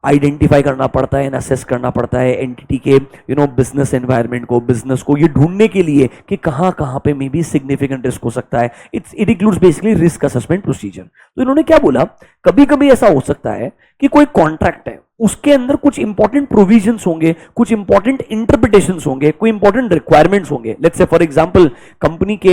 Speaker 1: आइडेंटिफाई करना पड़ता है, असेस करना पड़ता है एंटिटी के बिजनेस एनवायरनमेंट को, बिजनेस को, ये ढूंढने के लिए कि कहां कहां पे मे बी सिग्निफिकेंट रिस्क हो सकता है। It includes basically risk assessment procedure. तो इन्होंने क्या बोला, कभी कभी ऐसा हो सकता है कि कोई कॉन्ट्रैक्ट है उसके अंदर कुछ इंपॉर्टेंट प्रोविजंस होंगे, कुछ इंपॉर्टेंट इंटरप्रिटेशंस होंगे, कोई इंपॉर्टेंट रिक्वायरमेंट्स होंगे। Let's say for example company के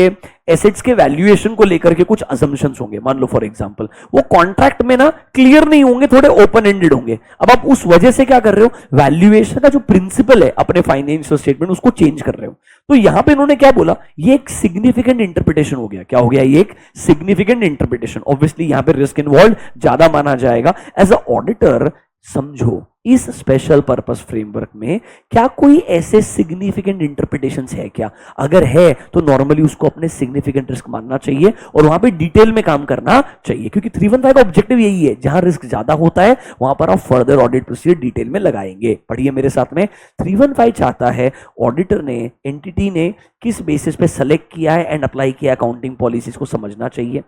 Speaker 1: एसेट्स के वैल्यूएशन को लेकर के कुछ असम्पशंस होंगे। मान लो फॉर एग्जांपल वो कॉन्ट्रैक्ट में ना क्लियर नहीं होंगे, थोड़े ओपन एंडेड होंगे। अब आप उस वजह से क्या कर रहे हो, वैल्यूएशन का जो प्रिंसिपल है अपने फाइनेंशियल स्टेटमेंट उसको चेंज कर रहे हो। तो यहां पे इन्होंने क्या बोला, ये एक सिग्निफिकेंट इंटरप्रिटेशन हो गया। क्या हो गया? ये एक सिग्निफिकेंट इंटरप्रिटेशन। ऑब्वियसली यहां पे रिस्क इन्वॉल्व ज्यादा माना जाएगा। एज अ ऑडिटर समझो इस स्पेशल पर्पस फ्रेमवर्क में क्या कोई ऐसे सिग्निफिकेंट इंटरप्रिटेशंस है क्या? अगर है तो नॉर्मली उसको अपने सिग्निफिकेंट रिस्क मानना चाहिए और वहां पे डिटेल में काम करना चाहिए, क्योंकि 315 का ऑब्जेक्टिव यही है, जहां रिस्क ज्यादा होता है वहां पर आप फर्दर ऑडिट प्रोसीजर डिटेल में लगाएंगे। पढ़िए मेरे साथ में। 315 चाहता है ऑडिटर ने, एंटिटी ने किस बेसिस पे सेलेक्ट किया है एंड अप्लाई किया अकाउंटिंग पॉलिसीज को समझना चाहिए।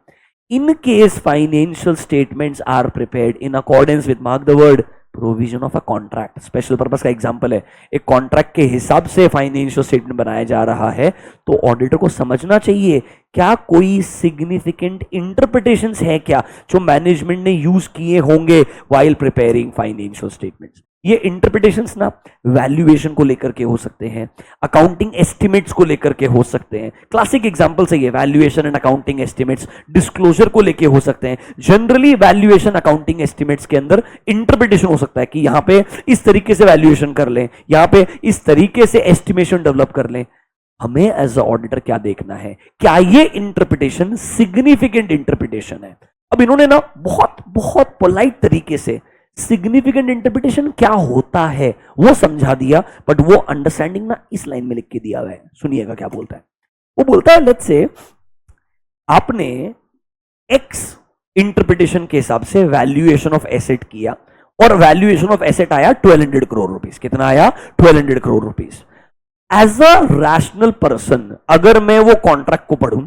Speaker 1: In case financial statements are prepared in accordance with, mark the word, provision of a contract. Special purpose का एग्जांपल है, एक कॉन्ट्रैक्ट के हिसाब से फाइनेंशियल स्टेटमेंट बनाया जा रहा है तो ऑडिटर को समझना चाहिए क्या कोई सिग्निफिकेंट इंटरप्रिटेशंस है क्या जो मैनेजमेंट ने यूज किए होंगे व्हाइल प्रिपेयरिंग फाइनेंशियल स्टेटमेंट्स। ये इंटरप्रिटेशंस ना वैल्यूएशन को लेकर के हो सकते हैं, अकाउंटिंग एस्टिमेट्स को लेकर के हो सकते हैं। क्लासिक एग्जांपल से ये valuation and accounting estimates disclosure को लेके हो सकते हैं। जनरली वैल्यूएशन अकाउंटिंग एस्टिमेट्स के अंदर इंटरप्रिटेशन हो सकता है कि यहां पे इस तरीके से वैल्यूएशन कर लें, यहां पे इस तरीके से एस्टिमेशन डेवलप कर लें। हमें एज अ ऑडिटर क्या देखना है, क्या ये इंटरप्रिटेशन सिग्निफिकेंट इंटरप्रिटेशन है। अब इन्होंने ना बहुत बहुत पोलाइट तरीके से सिग्निफिकेंट इंटरप्रिटेशन क्या होता है वो समझा दिया, बट वो अंडरस्टैंडिंग ना इस लाइन में लिख के दिया हुआ है। सुनिएगा क्या बोलता है। वो बोलता है लेट्स से आपने एक्स इंटरप्रिटेशन के हिसाब से वैल्यूएशन ऑफ एसेट किया और वैल्यूएशन ऑफ एसेट आया 1200 करोड़ रुपीस। कितना आया? 1200 crore rupees. As a rational person अगर मैं वो कॉन्ट्रैक्ट को पढ़ूं,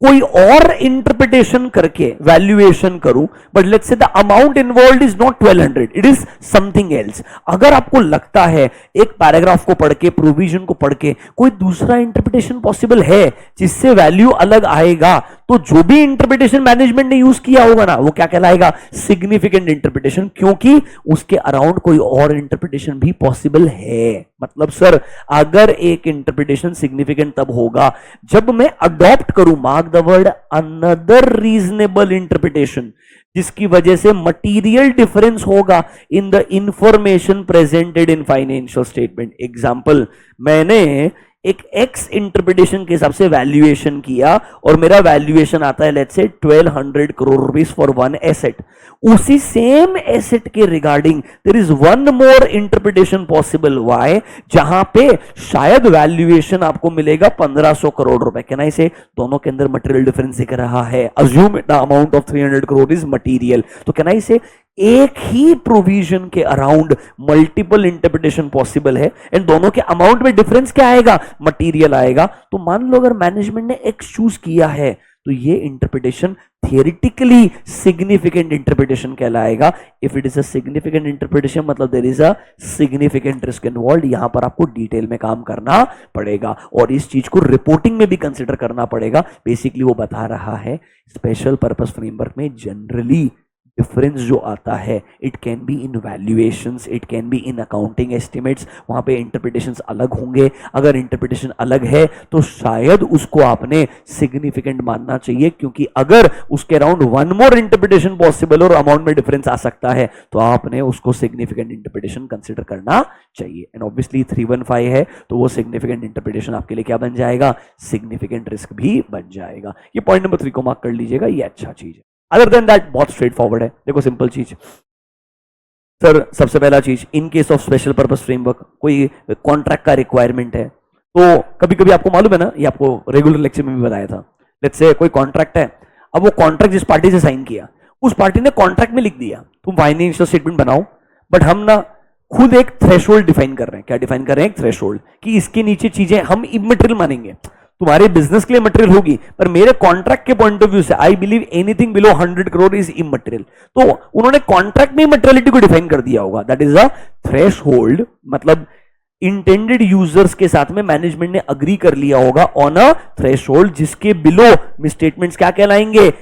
Speaker 1: कोई और इंटरप्रिटेशन करके वैल्यूएशन करूं, but let's say the amount involved is not 1200, it is something else. अगर आपको लगता है एक पैराग्राफ को पढ़ के, प्रोविजन को पढ़ के कोई दूसरा इंटरप्रिटेशन पॉसिबल है जिससे वैल्यू अलग आएगा, तो जो भी इंटरप्रिटेशन मैनेजमेंट ने यूज किया होगा ना वो क्या कहलाएगा? सिग्निफिकेंट इंटरप्रिटेशन, क्योंकि उसके अराउंड कोई और इंटरप्रिटेशन भी पॉसिबल है। मतलब सर अगर एक इंटरप्रिटेशन सिग्निफिकेंट तब होगा जब मैं अडॉप्ट करूं, mark the word, another reasonable interpretation, जिसकी वजह से मटीरियल डिफरेंस होगा in the information presented in financial statement. Example, मैंने एक एक्स इंटरप्रिटेशन के हिसाब से वैल्यूएशन किया और मेरा वैल्यूएशन आता है लेट्स से 1200 crore rupees for one asset. उसी सेम एसेट के regarding their is one more interpretation possible. Why? जहां पे शायद वैल्यूएशन आपको मिलेगा 1500 करोड़ रुपए। कैन आई से दोनों के अंदर मटेरियल डिफरेंस दिख रहा है। Assume the amount of 300 crore is material. तो कैन आई से एक ही प्रोविजन के अराउंड मल्टीपल इंटरप्रिटेशन पॉसिबल है एंड दोनों के अमाउंट में डिफरेंस क्या आएगा? मटीरियल आएगा। तो मान लो अगर मैनेजमेंट ने एक्स चूज किया है तो ये इंटरप्रिटेशन थियोरेटिकली सिग्निफिकेंट इंटरप्रिटेशन कहलाएगा। If it is a significant interpretation मतलब there is a significant risk involved. यहां पर आपको डिटेल में काम करना पड़ेगा और इस चीज को रिपोर्टिंग में भी कंसिडर करना पड़ेगा। बेसिकली वो बता रहा है स्पेशल पर्पस फ्रेमवर्क में जनरली डिफरेंस जो आता है it can be in valuations, it can be in accounting estimates. वहां पे इंटरप्रिटेशंस अलग होंगे। अगर इंटरप्रिटेशन अलग है तो शायद उसको आपने सिग्निफिकेंट मानना चाहिए, क्योंकि अगर उसके around one more interpretation possible और अमाउंट में डिफरेंस आ सकता है तो आपने उसको सिग्निफिकेंट इंटरप्रिटेशन कंसिडर करना चाहिए। एंड ऑब्वियसली 315 है तो वो सिग्निफिकेंट इंटरप्रिटेशन आपके लिए क्या बन जाएगा? सिग्निफिकेंट रिस्क भी बन जाएगा। ये पॉइंट नंबर 3 को मार्क कर लीजिएगा, ये अच्छा चीज है। अदर देन दैट बहुत स्ट्रेट फॉरवर्ड है। देखो सिंपल चीज सर, सबसे पहला चीज, in case of special purpose framework कोई कॉन्ट्रैक्ट का रिक्वायरमेंट है तो कभी कभी आपको मालूम है ना, ये आपको रेगुलर लेक्चर में भी बताया था। लेट्स से कोई कॉन्ट्रैक्ट है, अब वो कॉन्ट्रैक्ट जिस पार्टी से साइन किया उस पार्टी ने कॉन्ट्रैक्ट में लिख दिया तुम फाइनेंशियल स्टेटमेंट बनाओ, बट हम ना खुद एक थ्रेशोल्ड डिफाइन कर रहे हैं। क्या डिफाइन कर रहे हैं? एक थ्रेशोल्ड, कि इसके नीचे चीजें हम इमटेरियल मानेंगे। तुम्हारे बिजनेस के लिए मटेरियल होगी पर मेरे कॉन्ट्रैक्ट के पॉइंट ऑफ व्यू से I believe anything below 100 crore is immaterial. तो उन्होंने कॉन्ट्रैक्ट में मटेरियलिटी को डिफाइन कर दिया होगा। दैट इज अ थ्रेशोल्ड, मतलब इंटेंडेड यूजर्स के साथ में मैनेजमेंट ने अग्री कर लिया होगा ऑन अ थ्रेशोल्ड, जिसके बिलो स्टेटमेंट्स क्या कहलाएंगे?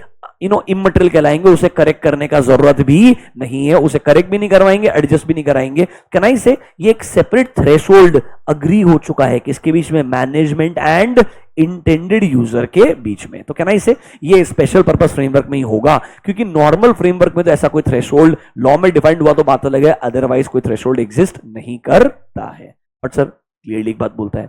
Speaker 1: इमटेरियल कहलाएंगे। उसे करेक्ट करने का जरूरत भी नहीं है, उसे करेक्ट भी नहीं करवाएंगे, एडजस्ट भी नहीं कराएंगे। कैन आई से ये एक सेपरेट थ्रेशोल्ड अग्री हो चुका है किसके बीच में? मैनेजमेंट एंड इंटेंडेड यूजर के बीच में। तो कैन आई से ये स्पेशल पर्पस फ्रेमवर्क में ही होगा, क्योंकि नॉर्मल फ्रेमवर्क में तो ऐसा कोई थ्रेशोल्ड लॉ में डिफाइंड हुआ तो बात अलग है, अदरवाइज कोई थ्रेशोल्ड एग्जिस्ट नहीं करता है। बट सर क्लियरली एक बात बोलता है,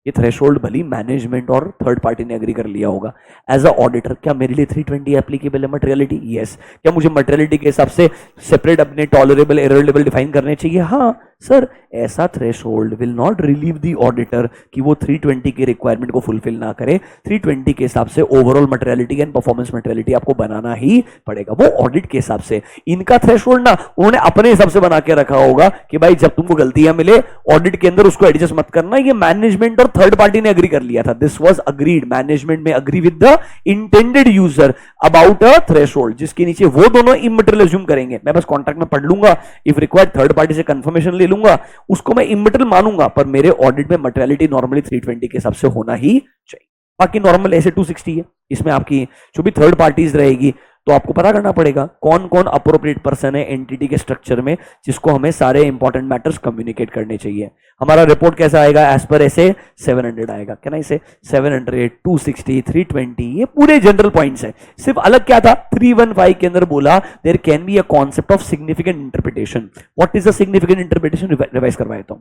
Speaker 1: ये थ्रेशोल्ड भली मैनेजमेंट और थर्ड पार्टी ने एग्री कर लिया होगा। एज अ ऑडिटर क्या मेरे लिए 320 एप्लीकेबल है मटेरियलिटी? यस। क्या मुझे मटेरियलिटी के हिसाब से सेपरेट अपने टॉलरेबल एररेबल डिफाइन करने चाहिए? हाँ सर। ऐसा threshold will not relieve the auditor कि वो 320 के रिक्वायरमेंट को फुलफिल ना करे। 320 के हिसाब से overall materiality and performance materiality आपको बनाना ही पड़ेगा, वो ऑडिट के हिसाब से। इनका थ्रेशोल्ड ना उन्होंने अपने हिसाब से बना के रखा होगा कि भाई जब तुमको गलतियां मिले ऑडिट के अंदर उसको एडजस्ट मत करना। ये मैनेजमेंट और थर्ड पार्टी ने एग्री कर लिया था। दिस वाज अग्रीड, मैनेजमेंट में agree with the intended user about a threshold, जिसके नीचे वो दोनों इमटेरियल अज्यूम करेंगे। मैं बस कॉन्ट्रैक्ट में पढ़ लूंगा, इफ रिक्वायर्ड थर्ड पार्टी से कंफर्मेशन ले लूंगा, उसको मैं इमटेरियल मानूंगा, पर मेरे ऑडिट में मटेरियलिटी नॉर्मली 320 के हिसाब से होना ही चाहिए। बाकी नॉर्मल ऐसे 260 है, इसमें आपकी जो भी थर्ड पार्टीज रहेगी तो आपको पता करना पड़ेगा कौन कौन अप्रोप्रिएट पर्सन है एंटिटी के स्ट्रक्चर में जिसको हमें सारे इंपॉर्टेंट मैटर्स कम्युनिकेट करने चाहिए। हमारा रिपोर्ट कैसा आएगा, एज पर ऐसे 700 आएगा, क्या ना, इसे 700, 260, 320, ये पूरे जनरल पॉइंट्स है। सिर्फ अलग क्या था, 315 के अंदर बोला there can be a concept of significant interpretation. What is the significant interpretation, revise करवा देता हूं।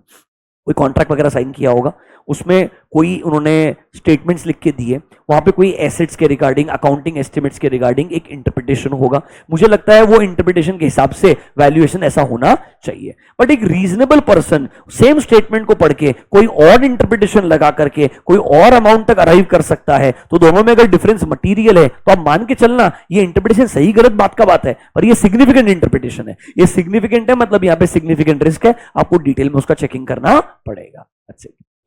Speaker 1: कोई कॉन्ट्रैक्ट वगैरह साइन किया होगा, उसमें कोई उन्होंने स्टेटमेंट्स लिख के दिए, वहां पे कोई एसेट्स के रिगार्डिंग, अकाउंटिंग एस्टिमेट्स के रिगार्डिंग एक इंटरप्रिटेशन होगा। मुझे लगता है वो इंटरप्रिटेशन के हिसाब से वैल्यूएशन ऐसा होना चाहिए। बट एक रीजनेबल पर्सन सेम स्टेटमेंट को पढ़ के कोई और इंटरप्रिटेशन लगा करके कोई और अमाउंट तक अराइव कर सकता है। तो दोनों में अगर डिफरेंस मटीरियल है तो आप मान के चलना ये इंटरप्रिटेशन सही गलत बात का बात है, पर ये सिग्निफिकेंट इंटरप्रिटेशन है। ये सिग्निफिकेंट है मतलब यहाँ पे सिग्निफिकेंट रिस्क है, आपको डिटेल में उसका चेकिंग करना पड़ेगा।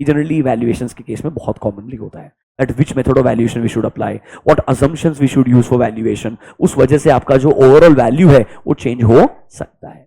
Speaker 1: ये जनरली वैल्यूएशंस के केस में बहुत कॉमनली होता है। At which method of valuation we should apply, what assumptions we should use for valuation, उस वजह से आपका जो ओवरऑल वैल्यू है वो चेंज हो सकता है।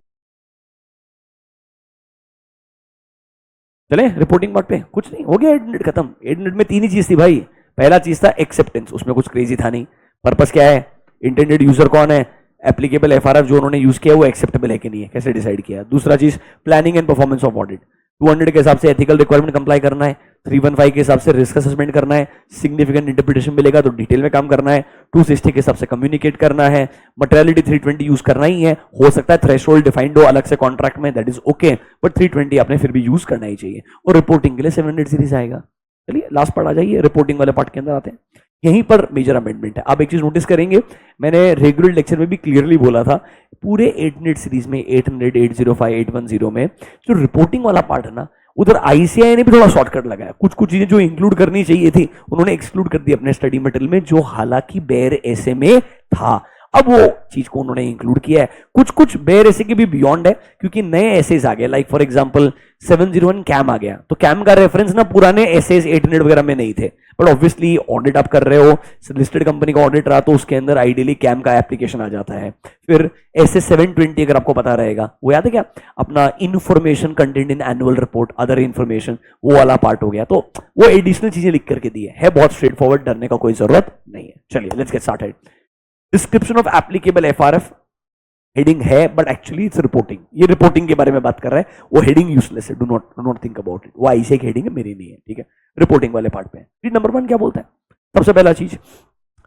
Speaker 1: चले रिपोर्टिंग पार्ट पे, कुछ नहीं हो गया, 8 मिनट खत्म। 8 मिनट में 3 ही चीज थी भाई। पहला चीज था एक्सेप्टेंस, उसमें कुछ क्रेजी था नहीं। पर्पस क्या है, इंटेंडेड यूजर कौन है, एप्लीकेबल एफआरएफ जो उन्होंने यूज किया वो एक्सेप्टेबल है कि नहीं है, कैसे डिसाइड किया। दूसरा चीज planning and performance of audit, 200 के हिसाब से एथिकल रिक्वायरमेंट कंप्लाई करना है, 315 के हिसाब से रिस्क असेसमेंट करना है, सिग्निफिकेंट इंटरप्रिटेशन मिलेगा तो डिटेल में काम करना है, 260 के हिसाब से कम्युनिकेट करना है, मटेरियलिटी 320 यूज करना ही है। हो सकता है थ्रेशोल्ड डिफाइंड हो अलग से कॉन्ट्रैक्ट में, दैट इज ओके, बट 320 आपने फिर भी यूज करना ही चाहिए। और रिपोर्टिंग के लिए 700 सीरीज आएगा। चलिए लास्ट पार्ट आ जाइए, रिपोर्टिंग वाले पार्ट के अंदर आते हैं। यहीं पर मेजर अमेंडमेंट है। आप एक चीज नोटिस करेंगे, मैंने रेगुलर लेक्चर में भी क्लियरली बोला था, पूरे 8 मिनट सीरीज में 800, 805, 810 में जो रिपोर्टिंग वाला पार्ट है ना, उधर आईसीआई ने भी थोड़ा शॉर्टकट लगाया। कुछ कुछ चीजें जो इंक्लूड करनी चाहिए थी उन्होंने एक्सक्लूड कर दी अपने स्टडी मटेरियल में, जो हालांकि बेयर ऐसे में था। अब वो चीज को उन्होंने इंक्लूड किया है। कुछ कुछ बेयर ऐसे के भी बियॉन्ड है, क्योंकि नए एसेज आ गए। लाइक फॉर एग्जांपल 701 कैम आ गया, तो कैम का रेफरेंस ना पुराने एसेज 800 वगैरह में नहीं थे। बट ऑब्वियसली ऑडिट आप कर रहे हो, लिस्टेड कंपनी का ऑडिट रहा तो उसके अंदर आइडियली कैम का एप्लीकेशन आ जाता है। फिर एसए 720 अगर आपको पता रहेगा, वो याद है क्या, अपना information content in annual report, other information, वो वाला पार्ट हो गया। तो वो एडिशनल चीजें लिख करके दी है बहुत स्ट्रेट फॉरवर्ड, डरने का कोई जरूरत नहीं है। चलिए let's get started. Description of applicable FRF heading है, बट एक्चुअली इट्स रिपोर्टिंग। ये रिपोर्टिंग के बारे में बात कर रहा है, वो हेडिंग यूजलेस है, do not think about it. वो आईसीआई की हेडिंग है, मेरी नहीं है, ठीक है। रिपोर्टिंग वाले पार्ट पे रीड नंबर 1 क्या बोलता है। सबसे पहला चीज,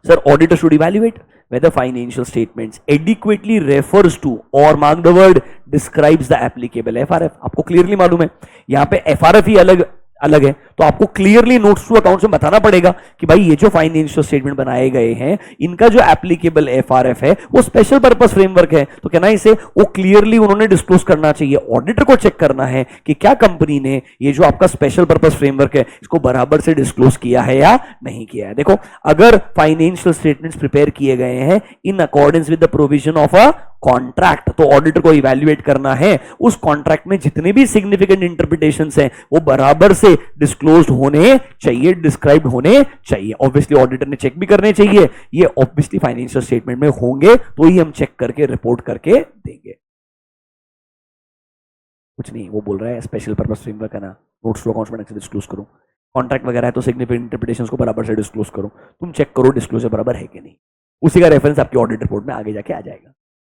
Speaker 1: sir auditor should evaluate whether financial statements adequately refers to or mark the word describes the applicable FRF। आपको क्लियरली मालूम है यहाँ पे FRF ही अलग है, तो आपको क्लियरली नोट्स टू अकाउंट्स में बताना पड़ेगा कि भाई ये जो फाइनेंशियल स्टेटमेंट बनाए गए हैं इनका जो एप्लीकेबल एफआरएफ है वो स्पेशल पर्पस फ्रेमवर्क है। तो कहना इसे वो क्लियरली उन्होंने डिस्क्लोज करना चाहिए। ऑडिटर को चेक करना है कि क्या कंपनी ने ये जो आपका स्पेशल पर्पस फ्रेमवर्क है इसको बराबर से डिस्क्लोज किया है या नहीं किया है। देखो, अगर फाइनेंशियल स्टेटमेंट्स प्रिपेयर किए गए हैं इन accordance with the provision of a contract, तो ऑडिटर को इवैल्यूएट करना है उस कॉन्ट्रैक्ट में जितने भी सिग्निफिकेंट इंटरप्रिटेशंस हैं वो बराबर से डिस्क्लोज्ड होने चाहिए, डिस्क्राइब्ड होने चाहिए। ऑब्वियसली ऑडिटर ने चेक भी करने चाहिए, ये ऑब्वियसली फाइनेंशियल स्टेटमेंट में होंगे तो ही हम चेक करके रिपोर्ट करके देंगे। कुछ नहीं, वो बोल रहा है स्पेशल पर्पस फ्रेमवर्क है ना, नोट्स टू अकाउंट्स में डिस्क्लोज करो, कॉन्ट्रैक्ट वगैरह है तो सिग्निफिकेंट इंटरप्रिटेशंस को बराबर से डिस्क्लोज करो, तुम चेक करो डिस्क्लोजर बराबर है कि नहीं। उसी का रेफरेंस आपकी ऑडिट रिपोर्ट में आगे जाके आ जाएगा।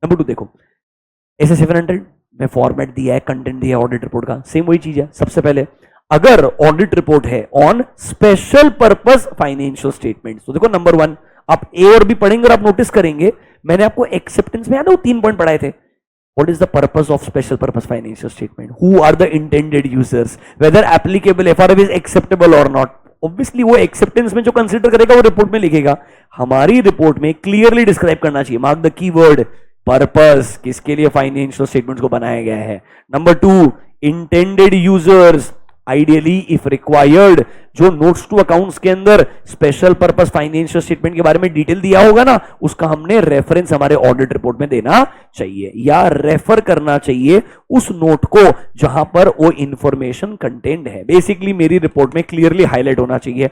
Speaker 1: नंबर 2 देखो, ऐसे 700 में फॉर्मेट दिया है, कंटेंट दिया है ऑडिट रिपोर्ट का, सेम वही चीज है। सबसे पहले अगर ऑडिट रिपोर्ट है on special purpose financial statements, तो देखो नंबर 1 आप ए और बी पढ़ेंगे और आप नोटिस करेंगे मैंने आपको एक्सेप्टेंस में याद है वो 3 पॉइंट पढ़ाए थे। What is the purpose of special purpose financial statement, who are the intended users, whether applicable FRF is acceptable or not. Obviously वो एक्सेप्टेंस में जो कंसीडर करेगा वो रिपोर्ट में लिखेगा। हमारी रिपोर्ट में क्लियरली डिस्क्राइब करना चाहिए, मार्क द कीवर्ड पर्पस, किसके लिए फाइनेंशियल स्टेटमेंट्स को बनाया गया है। Number 2 intended users, ideally if required जो नोट्स टू अकाउंट्स के अंदर स्पेशल पर्पस फाइनेंशियल स्टेटमेंट के बारे में डिटेल दिया होगा ना, उसका हमने रेफरेंस हमारे ऑडिट रिपोर्ट में देना चाहिए या रेफर करना चाहिए उस नोट को जहां पर वो इंफॉर्मेशन कंटेंट है। बेसिकली मेरी रिपोर्ट में क्लियरली हाईलाइट होना चाहिए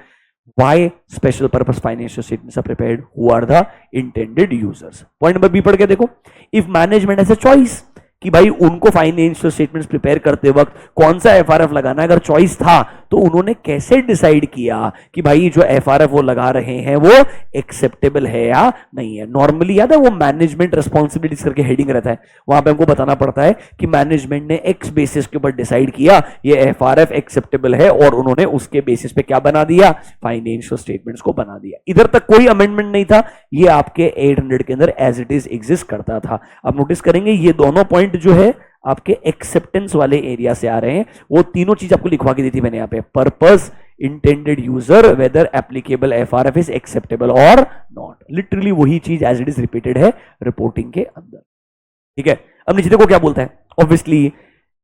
Speaker 1: why special purpose financial statements are prepared, who are the intended users। Point number B पढ़ के देखो, if management has a choice कि भाई उनको फाइनेंशियल स्टेटमेंट्स प्रिपेयर करते वक्त कौन सा एफआरएफ लगाना है, अगर चॉइस था तो उन्होंने कैसे डिसाइड किया कि भाई जो एफआरएफ वो लगा रहे हैं वो एक्सेप्टेबल है या नहीं है। नॉर्मली याद है वो मैनेजमेंट रिस्पॉन्सिबिलिटीज करके हेडिंग रहता है, वहां पे हमको बताना पड़ता है कि मैनेजमेंट ने एक्स बेसिस के ऊपर डिसाइड किया ये एफआरएफ एक्सेप्टेबल है और उन्होंने उसके बेसिस पे क्या बना दिया, फाइनेंशियल स्टेटमेंट्स को बना दिया। इधर तक कोई अमेंडमेंट नहीं था, ये आपके 800 के अंदर एज इट इज एग्जिस्ट करता था। अब नोटिस करेंगे ये दोनों पॉइंट जो है आपके एक्सेप्टेंस वाले एरिया से आ रहे हैं, वो तीनों चीज आपको लिखवा के दी थी मैंने यहाँ पे, purpose, intended user, whether applicable FRF is acceptable or not. Literally वही चीज एज इट इज रिपीटेड है रिपोर्टिंग के अंदर। ठीक है, अब नीचे देखो क्या बोलता है। ऑब्वियसली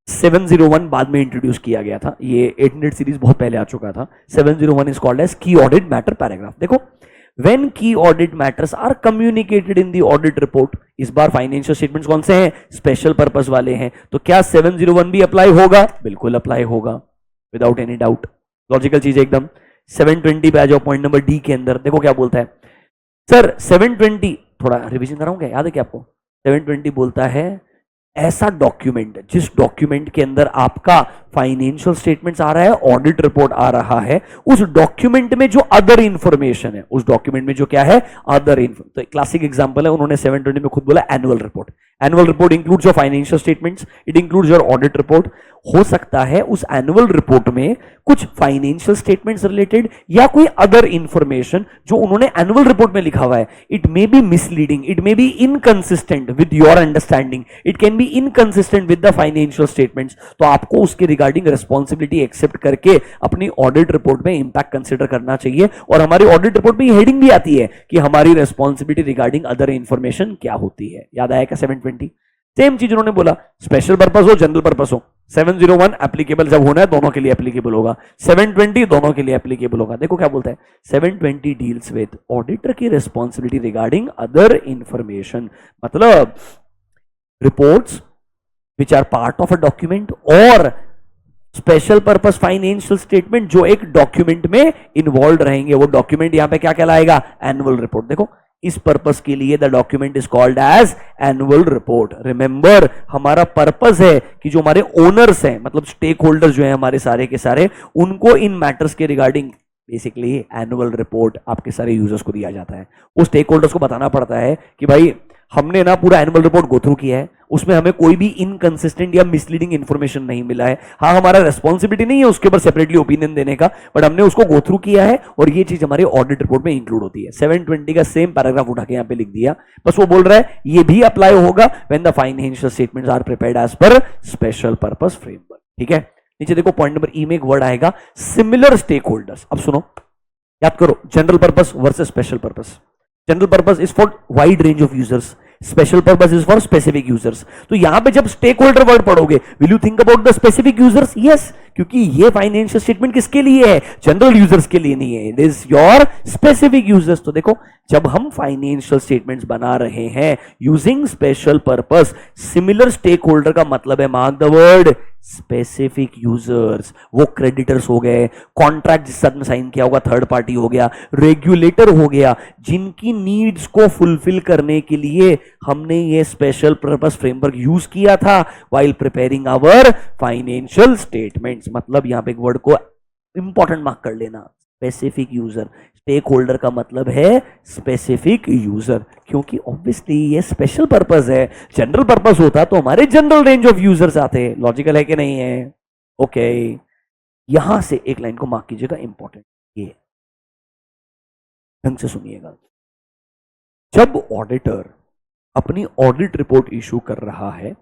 Speaker 1: 701 बाद में इंट्रोड्यूस किया गया था, ये 800 सीरीज बहुत पहले आ चुका था। 701 इज कॉल्ड एज की ऑडिट मैटर पैराग्राफ। देखो, when key audit matters are communicated in the audit report, इस बार फाइनेंशियल स्टेटमेंट्स कौन से हैं, स्पेशल पर्पस वाले हैं, तो क्या 701 भी अप्लाई होगा, बिल्कुल अप्लाई होगा, विदाउट एनी डाउट, लॉजिकल चीज एकदम। 720 पे आ जाओ, पॉइंट नंबर डी के अंदर देखो क्या बोलता है। सर 720 थोड़ा रिवीजन कराऊं क्या, याद है क्या आपको? 720 बोलता है ऐसा डॉक्यूमेंट जिस डॉक्यूमेंट के अंदर आपका फाइनेंशियल स्टेटमेंट्स आ रहा है, ऑडिट रिपोर्ट आ रहा है, उस डॉक्यूमेंट में जो अदर इंफॉर्मेशन है, उस डॉक्यूमेंट में जो क्या है, अदर इंफॉर्मेशन। तो क्लासिक एग्जांपल है, उन्होंने 720 में खुद बोला annual report. Annual report includes your financial statements, it includes your audit report. हो सकता है उस एनुअल रिपोर्ट में कुछ फाइनेंशियल स्टेटमेंट्स रिलेटेड या कोई अदर इंफॉर्मेशन जो उन्होंने एनुअल रिपोर्ट में लिखा हुआ है, it may be misleading, it may be inconsistent with your understanding, it can B inconsistent with the financial statements, तो आपको उसके रिगार्डिंग रिस्पॉन्सिबिलिटी एक्सेप्ट करके अपनी ऑडिट रिपोर्ट में इंपैक्ट कंसिडर करना चाहिए। और हमारी ऑडिट रिपोर्ट में हेडिंग भी आती है कि हमारी रिस्पॉन्सिबिलिटी रिगार्डिंग अदर इंफॉर्मेशन क्या होती है। याद आया क्या 720? सेम चीज उन्होंने बोला, स्पेशल पर्पस हो जनरल पर्पस हो, 701 एप्लीकेबल जब होना है दोनों के लिए एप्लीकेबल होगा, 720 दोनों के लिए एप्लीकेबल होगा। देखो क्या बोलता है, 720 डील्स विद ऑडिटर की रिस्पॉन्सिबिलिटी रिगार्डिंग अदर इंफॉर्मेशन, मतलब reports which are part of a document or special purpose financial statement जो एक डॉक्यूमेंट में इन्वॉल्व रहेंगे। वो डॉक्यूमेंट यहां पे क्या कहलाएगा, एनुअल रिपोर्ट। देखो इस पर्पस के लिए the document is called as annual report. Remember हमारा पर्पस है कि जो हमारे ओनर्स हैं, मतलब स्टेक होल्डर्स जो हैं हमारे सारे के सारे, उनको इन मैटर्स के रिगार्डिंग बेसिकली एनुअल रिपोर्ट आपके सारे यूजर्स को दिया जाता है। वो स्टेक होल्डर्स को बताना पड़ता है कि भाई हमने ना पूरा एनुअल रिपोर्ट गो थ्रू किया है, उसमें हमें कोई भी इनकंसिस्टेंट या मिसलीडिंग इंफॉर्मेशन नहीं मिला है। हाँ, हमारा रेस्पॉन्सिबिलिटी नहीं है उसके ऊपर सेपरेटली ओपिनियन देने का, बट हमने उसको गो थ्रू किया है और ये चीज हमारे ऑडिट रिपोर्ट में इंक्लूड होती है। 720 का सेम पैराग्राफ उठा के यहाँ पे लिख दिया, बस वो बोल रहा है ये भी अप्लाई होगा when the financial statements are prepared as per special purpose framework. ठीक है, नीचे देखो पॉइंट नंबर ई में एक वर्ड आएगा सिमिलर स्टेक होल्डर्स। अब सुनो, याद करो, general purpose versus special purpose. General purpose is for wide range of users, special purpose is for specific users. तो यहां पे जब स्टेक होल्डर वर्ड पढ़ोगे, will you think about the specific users? Yes, क्योंकि ये फाइनेंशियल स्टेटमेंट किसके लिए है, जनरल यूजर्स के लिए नहीं है, it is your specific users. तो देखो जब हम फाइनेंशियल स्टेटमेंट्स बना रहे हैं using special purpose, similar stakeholder का मतलब है, mark the word, specific users. वो क्रेडिटर्स हो गए, कॉन्ट्रैक्ट जिस साथ में साइन किया होगा थर्ड पार्टी हो गया, रेगुलेटर हो गया, जिनकी नीड्स को फुलफिल करने के लिए हमने ये स्पेशल पर्पस फ्रेमवर्क यूज किया था while preparing our financial statements. मतलब यहां पे एक वर्ड को इंपॉर्टेंट मार्क कर लेना, स्पेसिफिक यूजर। स्टेक होल्डर का मतलब है स्पेसिफिक यूजर, क्योंकि ऑब्वियसली ये स्पेशल पर्पस है। जनरल पर्पस होता तो हमारे जनरल रेंज ऑफ यूजर्स आते। लॉजिकल है कि नहीं है? ओके, यहां से एक लाइन को मार्क कीजिएगा, इंपॉर्टेंट, ये ढंग से सुनिएगा। जब ऑडिटर अपनी ऑडिट रिपोर्ट इशू कर रहा है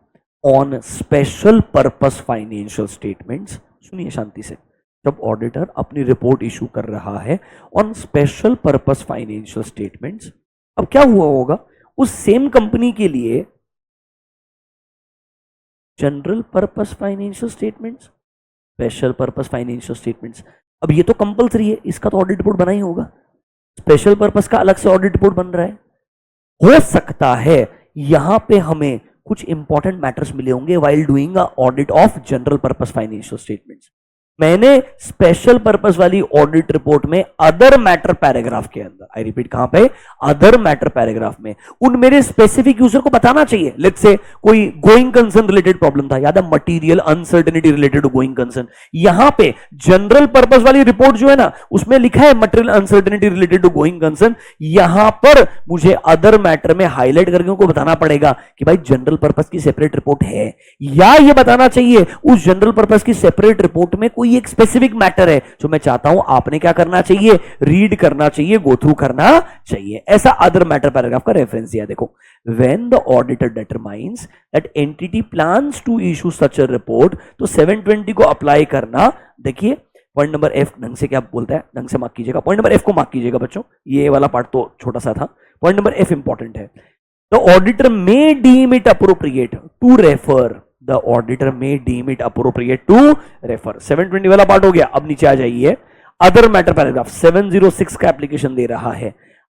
Speaker 1: on special purpose financial statements, सुनिए शांति से, जब ऑडिटर अपनी रिपोर्ट इशू कर रहा है on special purpose financial statements, अब क्या हुआ होगा, उस सेम कंपनी के लिए general purpose financial statements, special purpose financial statements. अब ये तो कंपलसरी है, इसका तो ऑडिट रिपोर्ट बना ही होगा। स्पेशल पर्पस का अलग से ऑडिट रिपोर्ट बन रहा है। हो सकता है यहां पे हमें कुछ इंपॉर्टेंट मैटर्स मिले होंगे while doing a audit of general purpose financial statements. मैंने स्पेशल पर्पस वाली ऑडिट रिपोर्ट में अदर मैटर पैराग्राफ के अंदर, आई रिपीट, कहां पे, अदर मैटर पैराग्राफ में उन मेरे स्पेसिफिक यूजर को बताना चाहिए। लेट्स से कोई गोइंग कंसर्न रिलेटेड प्रॉब्लम था, याद है, material uncertainty related to going concern. यहां पे जनरल पर्पस वाली रिपोर्ट जो है ना, उसमें लिखा है material uncertainty related to going concern. यहां पर मुझे अदर मैटर में हाईलाइट करके उनको बताना पड़ेगा कि भाई जनरल पर्पस की सेपरेट रिपोर्ट है, या ये बताना चाहिए उस जनरल पर्पस की सेपरेट रिपोर्ट में कोई एक स्पेसिफिक मैटर है जो मैं चाहता हूं आपने क्या करना चाहिए, रीड करना चाहिए, गो थ्रू करना चाहिए। ऐसा अदर मैटर पैराग्राफ का रेफरेंस दिया। देखो, when the auditor determines that entity plans to issue such a report, तो 720 को अप्लाई करना। देखिए पॉइंट नंबर एफ ढंग से क्या बोलता है, ढंग से मार्क कीजिएगा। पॉइंट नंबर एफ को मार्क कीजिएगा बच्चों, ये वाला पार्ट तो छोटा सा था। पॉइंट नंबर एफ इंपॉर्टेंट है। The auditor may deem it appropriate to refer, the auditor may deem it appropriate to refer. 720 वाला पार्ट हो गया। अब नीचे आ जाइए, अदर मैटर पैराग्राफ 706 का एप्लीकेशन दे रहा है।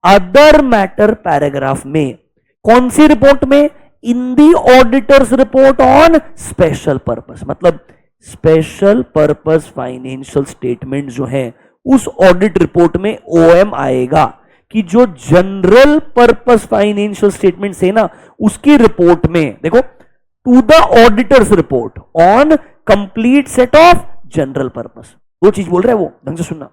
Speaker 1: अदर मैटर पैराग्राफ में कौन सी रिपोर्ट में, in the auditors report on special purpose, मतलब स्पेशल पर्पस फाइनेंशियल स्टेटमेंट जो है उस ऑडिट रिपोर्ट में ओएम आएगा कि जो जनरल पर्पस फाइनेंशियल स्टेटमेंट है ना, उसकी रिपोर्ट में देखो, to the auditor's report on complete set of general purpose. वो चीज बोल रहा है वो, ढंग से सुनना।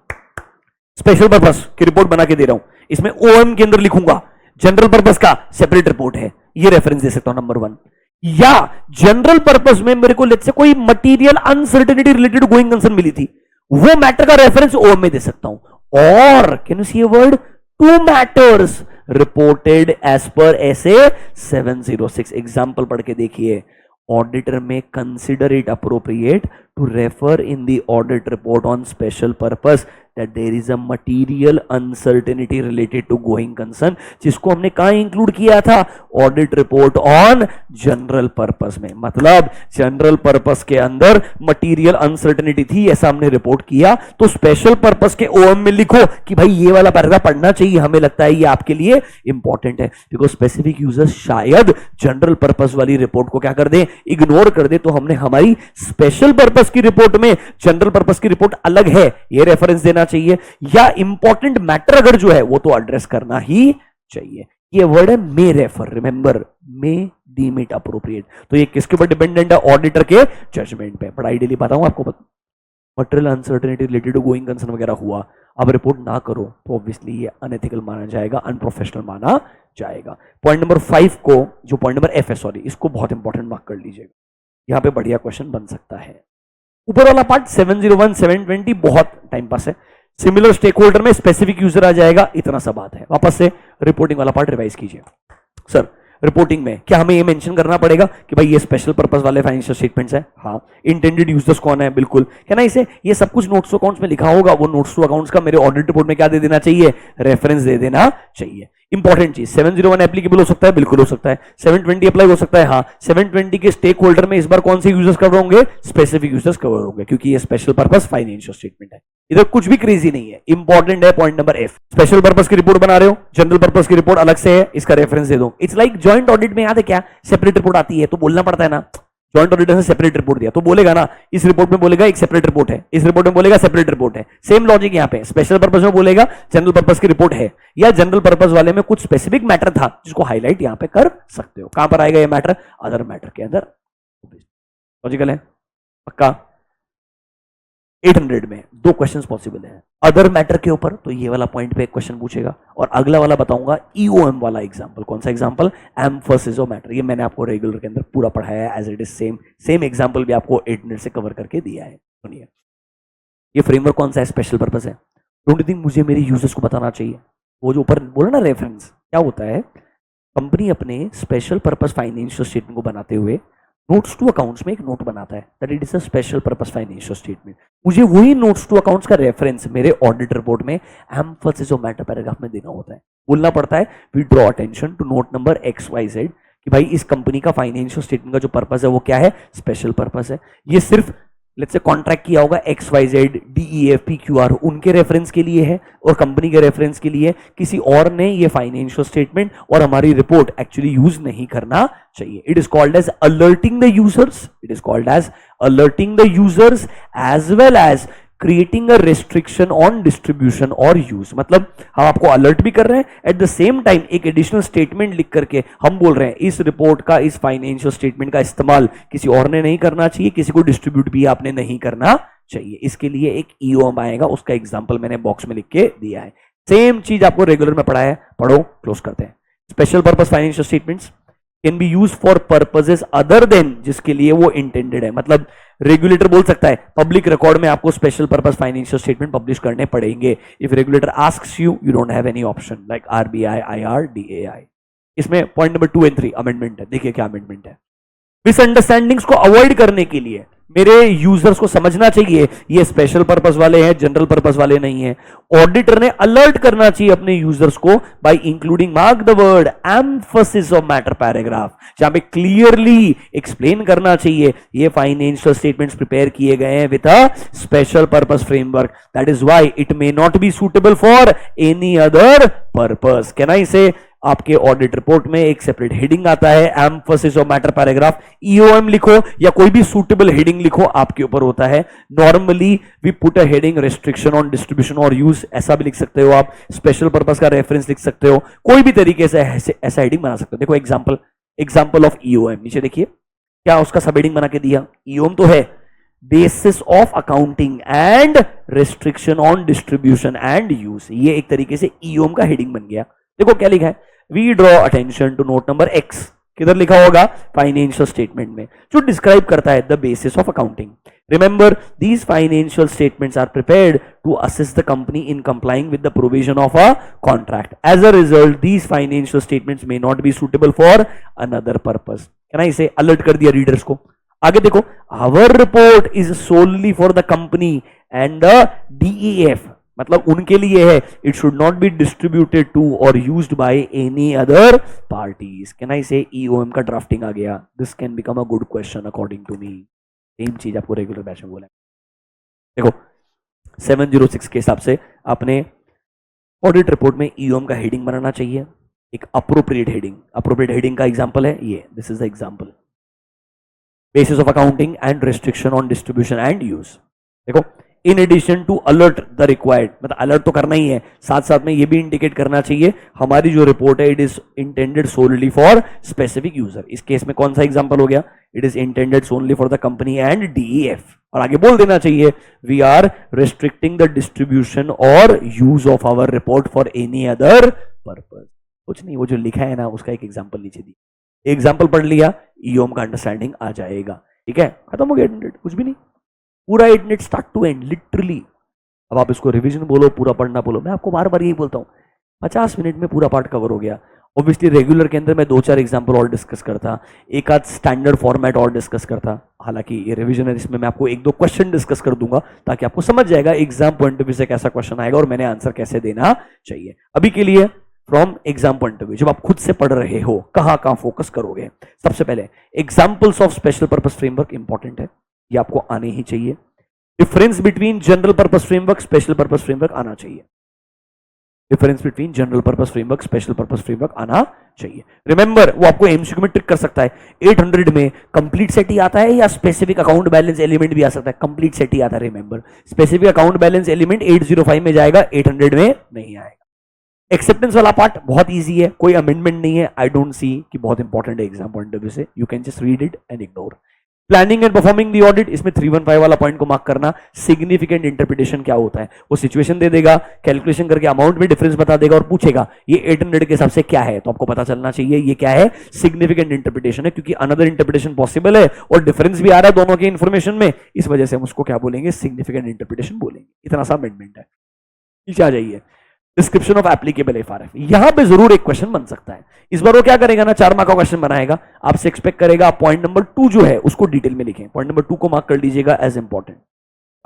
Speaker 1: स्पेशल पर्पस की रिपोर्ट बना के दे रहा हूं, इसमें ओएम के अंदर लिखूंगा जनरल पर्पस का सेपरेट रिपोर्ट है, ये रेफरेंस दे सकता हूं नंबर 1। या जनरल पर्पस में मेरे को लेट्स से कोई material uncertainty related going concern मिली थी, वो मैटर का रेफरेंस ओएम में दे सकता हूं। और can you see a word, to matters reported as per SA 706। Example पढ़ के देखिए, auditor may consider it appropriate to refer in the audit report on special purpose that there is a material uncertainty related to going concern, जिसको हमने कहां include किया था, audit report on general purpose में। मतलब जनरल पर्पस के अंदर material uncertainty थी, ऐसा हमने रिपोर्ट किया, तो स्पेशल पर्पस के ओएम में लिखो कि भाई ये वाला पैराग्राफ पढ़ना चाहिए, हमें लगता है ये आपके लिए इंपॉर्टेंट है। बिकॉज स्पेसिफिक यूजर्स शायद जनरल पर्पस वाली रिपोर्ट को क्या कर दे, इग्नोर कर दे, तो हमने हमारी स्पेशल पर्पस की रिपोर्ट में जनरल पर्पस की रिपोर्ट अलग है, ये रेफरेंस देना चाहिए। या इंपॉर्टेंट मैटर अगर जो है वो तो एड्रेस करना ही चाहिए। ये वर्ड है may refer, remember, may deem it appropriate. तो ये किसके ऊपर डिपेंडेंट है, ऑडिटर के जजमेंट पे। बट आइडियली बताऊं आपको, material uncertainty related to going concern वगैरह हुआ, अब रिपोर्ट ना करो तो ऑब्वियसली ये अनएथिकल माना जाएगा, अनप्रोफेशनल माना जाएगा। पॉइंट नंबर 5 को, जो पॉइंट नंबर एफ है, सॉरी, इसको बहुत इंपॉर्टेंट मार्क कर लीजिएगा, यहां पे बढ़िया क्वेश्चन बन सकता है। ऊपर वाला पार्ट 701 720 बहुत टाइम पास है। सिमिलर स्टेक होल्डर में स्पेसिफिक यूजर आ जाएगा, इतना सा बात है। वापस से रिपोर्टिंग वाला पार्ट रिवाइज कीजिए। सर रिपोर्टिंग में क्या हमें ये मेंशन करना पड़ेगा कि भाई ये स्पेशल पर्पस वाले फाइनेंशियल स्टेटमेंट्स है? हाँ। इंटेंडेड यूजर्स कौन है? बिल्कुल। क्या ना इसे ये सब कुछ नोट्स टू अकाउंट्स में लिखा होगा, वो नोट्स टू अकाउंट्स का मेरे ऑडिट रिपोर्ट में क्या दे देना चाहिए, रेफरेंस दे देना चाहिए। इंपॉर्टेंट चीज, 701 एप्लीकेबल हो सकता है, बिल्कुल हो सकता है। 720 अप्लाई हो सकता है, हाँ। 720 के स्टेक होल्डर में इस बार कौन से यूजर्स कवर होंगे? स्पेसिफिक यूजर्स कवर होंगे, क्योंकि ये स्पेशल पर्पस फाइनेंशियल स्टेटमेंट है। इधर कुछ भी क्रेजी नहीं है, इंपॉर्टेंट है point number F. Special purpose की रिपोर्ट बना रहे हो, जनरल पर्पस की रिपोर्ट अलग से है, इसका रेफरेंस दे दो। इट्स लाइक जॉइंट ऑडिट में याद है क्या, सेपरेट रिपोर्ट आती है तो बोलना पड़ता है ना, जॉइंट ऑडिटर ने सेपरेट रिपोर्ट दिया तो बोलेगा ना, इस रिपोर्ट में बोलेगा एक सेपरेट रिपोर्ट है, इस रिपोर्ट में बोलेगा सेपरेट रिपोर्ट है। सेम लॉजिक यहां पे, स्पेशल पर्पस में बोलेगा जनरल पर्पस की रिपोर्ट है, या जनरल पर्पस वाले में कुछ स्पेसिफिक मैटर था जिसको हाईलाइट यहां पे कर सकते हो। कहां पर आएगा ये मैटर? अदर मैटर के अंदर। लॉजिकल है पक्का? 800 में 2 क्वेश्चंस पॉसिबल है अदर मैटर के ऊपर, तो ये वाला पॉइंट पे एक क्वेश्चन पूछेगा, और अगला वाला बताऊंगा ईओएम वाला एग्जांपल। कौन सा एग्जांपल? Emphasis of matter. ये मैंने आपको रेगुलर के अंदर पूरा पढ़ाया है, as it is same example भी आपको 800 से कवर करके दिया है। सुनिए, ये फ्रेमवर्क कौन सा है? स्पेशल पर्पस है। डोंट यू थिंक मुझे मेरे यूजर्स को बताना चाहिए? वो जो ऊपर बोला ना रेफरेंस, क्या होता है, कंपनी अपने स्पेशल पर्पस फाइनेंशियल स्टेटमेंट को बनाते हुए नोट्स टू अकाउंट्स में एक नोट बनाता है that it is a special purpose financial statement. मुझे वही नोट्स टू अकाउंट्स का रेफरेंस मेरे ऑडिट रिपोर्ट में एम्फसिस ऑफ मैटर पैराग्राफ में देना होता है। बोलना पड़ता है we draw attention to note number XYZ कि भाई इस कंपनी का फाइनेंशियल स्टेटमेंट का जो पर्पस है वो क्या है? स्पेशल पर्पस है। ये सिर्फ लेट्स से कॉन्ट्रैक्ट किया होगा XYZ DEF PQR, उनके रेफरेंस के लिए है और कंपनी के रेफरेंस के लिए। किसी और ने ये फाइनेंशियल स्टेटमेंट और हमारी रिपोर्ट एक्चुअली यूज नहीं करना चाहिए। It is called as alerting the users, it is called as alerting the users as well as creating a restriction on distribution और यूज। मतलब हम आपको अलर्ट भी कर रहे हैं, एट द सेम टाइम एक एडिशनल स्टेटमेंट लिख करके हम बोल रहे हैं इस रिपोर्ट का, इस फाइनेंशियल स्टेटमेंट का इस्तेमाल किसी और ने नहीं करना चाहिए, किसी को डिस्ट्रीब्यूट भी आपने नहीं करना चाहिए। इसके लिए एक ईओएम आएगा, उसका एग्जाम्पल मैंने बॉक्स में लिख के दिया है। सेम चीज आपको रेगुलर में पढ़ा है, पढ़ो, क्लोज करते हैं। Special purpose financial statements can be use for purposes other than जिसके लिए वो इंटेंडेड है। मतलब रेगुलेटर बोल सकता है पब्लिक रिकॉर्ड में आपको special purpose financial statement publish करने पड़ेंगे। If regulator asks you, you don't have any option like RBI, IR, DAI। इसमें पॉइंट नंबर 2 और 3 अमेंडमेंट है। देखिए क्या अमेंडमेंट है। मिसअंडरस्टैंडिंग्स को अवॉइड करने के लिए मेरे यूजर्स को समझना चाहिए ये स्पेशल पर्पस वाले हैं, जनरल पर्पस वाले नहीं है। ऑडिटर ने अलर्ट करना चाहिए अपने यूजर्स को bye including, mark the word, emphasis of matter paragraph, जहां पे क्लियरली एक्सप्लेन करना चाहिए ये फाइनेंशियल स्टेटमेंट्स प्रिपेयर किए गए हैं with a special purpose framework, that is why it may not B suitable for any other purpose. Can I से आपके ऑडिट रिपोर्ट में एक सेपरेट हेडिंग आता है, emphasis of matter paragraph, EOM लिखो या कोई भी सूटेबल हेडिंग लिखो, आपके ऊपर होता है। Normally we put a heading restriction on distribution और यूज, ऐसा भी लिख सकते हो आप। स्पेशल पर्पस का रेफरेंस लिख सकते हो, कोई भी तरीके से ऐसा हेडिंग बना सकते हो। देखो एग्जांपल ऑफ ईओएम, नीचे देखिए क्या उसका सब हेडिंग बना के दिया। ईओएम तो है basis of accounting and restriction on distribution and use, ये एक तरीके से ईओएम का हेडिंग बन गया। देखो क्या लिखा है, we draw attention to note number X, किधर लिखा होगा, फाइनेंशियल स्टेटमेंट में, जो डिस्क्राइब करता है the basis of accounting. Remember these financial statements are prepared to assist the company in complying with the provision of a contract. As a result these financial statements may not be suitable for another purpose. Can I say alert कर दिया readers को। आगे देखो, our report is solely for the company and the DEF, मतलब उनके लिए है। It should not be distributed to और used by any other parties. Can I say EOM का ड्राफ्टिंग आ गया। This can become a good question according to me. Same चीज आपको रेगुलर बैच में बोला। देखो 706 के हिसाब से आपने ऑडिट रिपोर्ट में ईओएम का हेडिंग बनाना चाहिए, एक अप्रोप्रिएट हेडिंग। अप्रोप्रिएट हेडिंग का एग्जांपल है ये, this is the example, basis of accounting and restriction on distribution and use. देखो, in addition to alert the required, मतलब अलर्ट तो करना ही है, साथ साथ में ये भी इंडिकेट करना चाहिए हमारी जो रिपोर्ट है it is intended solely for specific user. इस केस में कौन सा एग्जांपल हो गया, it is intended solely for the company and DEF। और आगे बोल देना चाहिए we are restricting the distribution और use of our report for any other purpose. कुछ नहीं, वो जो लिखा है ना उसका एक एग्जाम्पल नीचे दी, एग्जाम्पल पढ़ लिया, ईओएम का अंडरस्टैंडिंग आ जाएगा। ठीक है, खत्म हो गया, कुछ भी नहीं, पूरा 8 minute start to end literally. अब आप इसको रिवीजन बोलो, पूरा पढ़ना बोलो, मैं आपको बार बार यही बोलता हूँ, 50 मिनट में पूरा पार्ट कवर हो गया। ऑब्वियसली रेगुलर के अंदर मैं 2-4 एग्जांपल और डिस्कस करता, एक आध स्टैंडर्ड फॉर्मेट और डिस्कस करता। हालांकि ये रिवीजन है, इसमें मैं आपको 1-2 क्वेश्चन डिस्कस कर दूंगा ताकि आपको समझ जाएगा एग्जाम पॉइंट ऑफ व्यू से कैसा क्वेश्चन आएगा और मैंने आंसर कैसे देना चाहिए। अभी के लिए from exam point of view, जब आप खुद से पढ़ रहे हो कहां फोकस करोगे। सबसे पहले examples of special purpose framework important है, ये आपको आने ही चाहिए। Difference between general purpose framework, special purpose framework आना चाहिए। Difference between general purpose framework, special purpose framework आना चाहिए। रिमेंबर, वो आपको एमसीक्यू में ट्रिक कर सकता है। 800 में कंप्लीट सेट ही आता है या स्पेसिफिक अकाउंट बैलेंस एलिमेंट भी आ सकता है। कंप्लीट सेट ही आता है। Remember, specific account balance element 805 में जाएगा, 800 में नहीं आएगा। एक्सेप्टेंस वाला पार्ट बहुत इजी है, कोई अमेंडमेंट नहीं है। आई डोंट सी कि बहुत इंपॉर्टेंट है एग्जाम पॉइंट ऑफ व्यू से, you can just read it and ignore. Planning and performing the audit, इसमें 315 वाला पॉइंट को मार्क करना। सिग्निफिकेंट इंटरप्रिटेशन क्या होता है, वो सिचुएशन दे देगा, कैलकुलेशन करके अमाउंट में डिफरेंस बता देगा और पूछेगा ये 800 के हिसाब से क्या है, तो आपको पता चलना चाहिए ये क्या है, सिग्निफिकेंट इंटरप्रिटेशन है, क्योंकि अनदर इंटरप्रिटेशन पॉसिबल है और डिफरेंस भी आ रहा है दोनों के इंफॉर्मेशन में, इस वजह से हम उसको क्या बोलेंगे, सिग्निफिकेंट इंटरप्रिटेशन बोलेंगे। इतना सा अमेंडमेंट है। नीचे आ जाइए, डिस्क्रिप्शन ऑफ एप्लीकेबल एफआरएफ, यहां पे जरूर एक क्वेश्चन बन सकता है। इस बार वो क्या करेगा ना, 4 मार्क का क्वेश्चन बनाएगा, आपसे एक्सपेक्ट करेगा आप पॉइंट नंबर 2 जो है उसको डिटेल में लिखें। पॉइंट नंबर 2 को मार्क कर लीजिएगा एज इंपॉर्टेंट।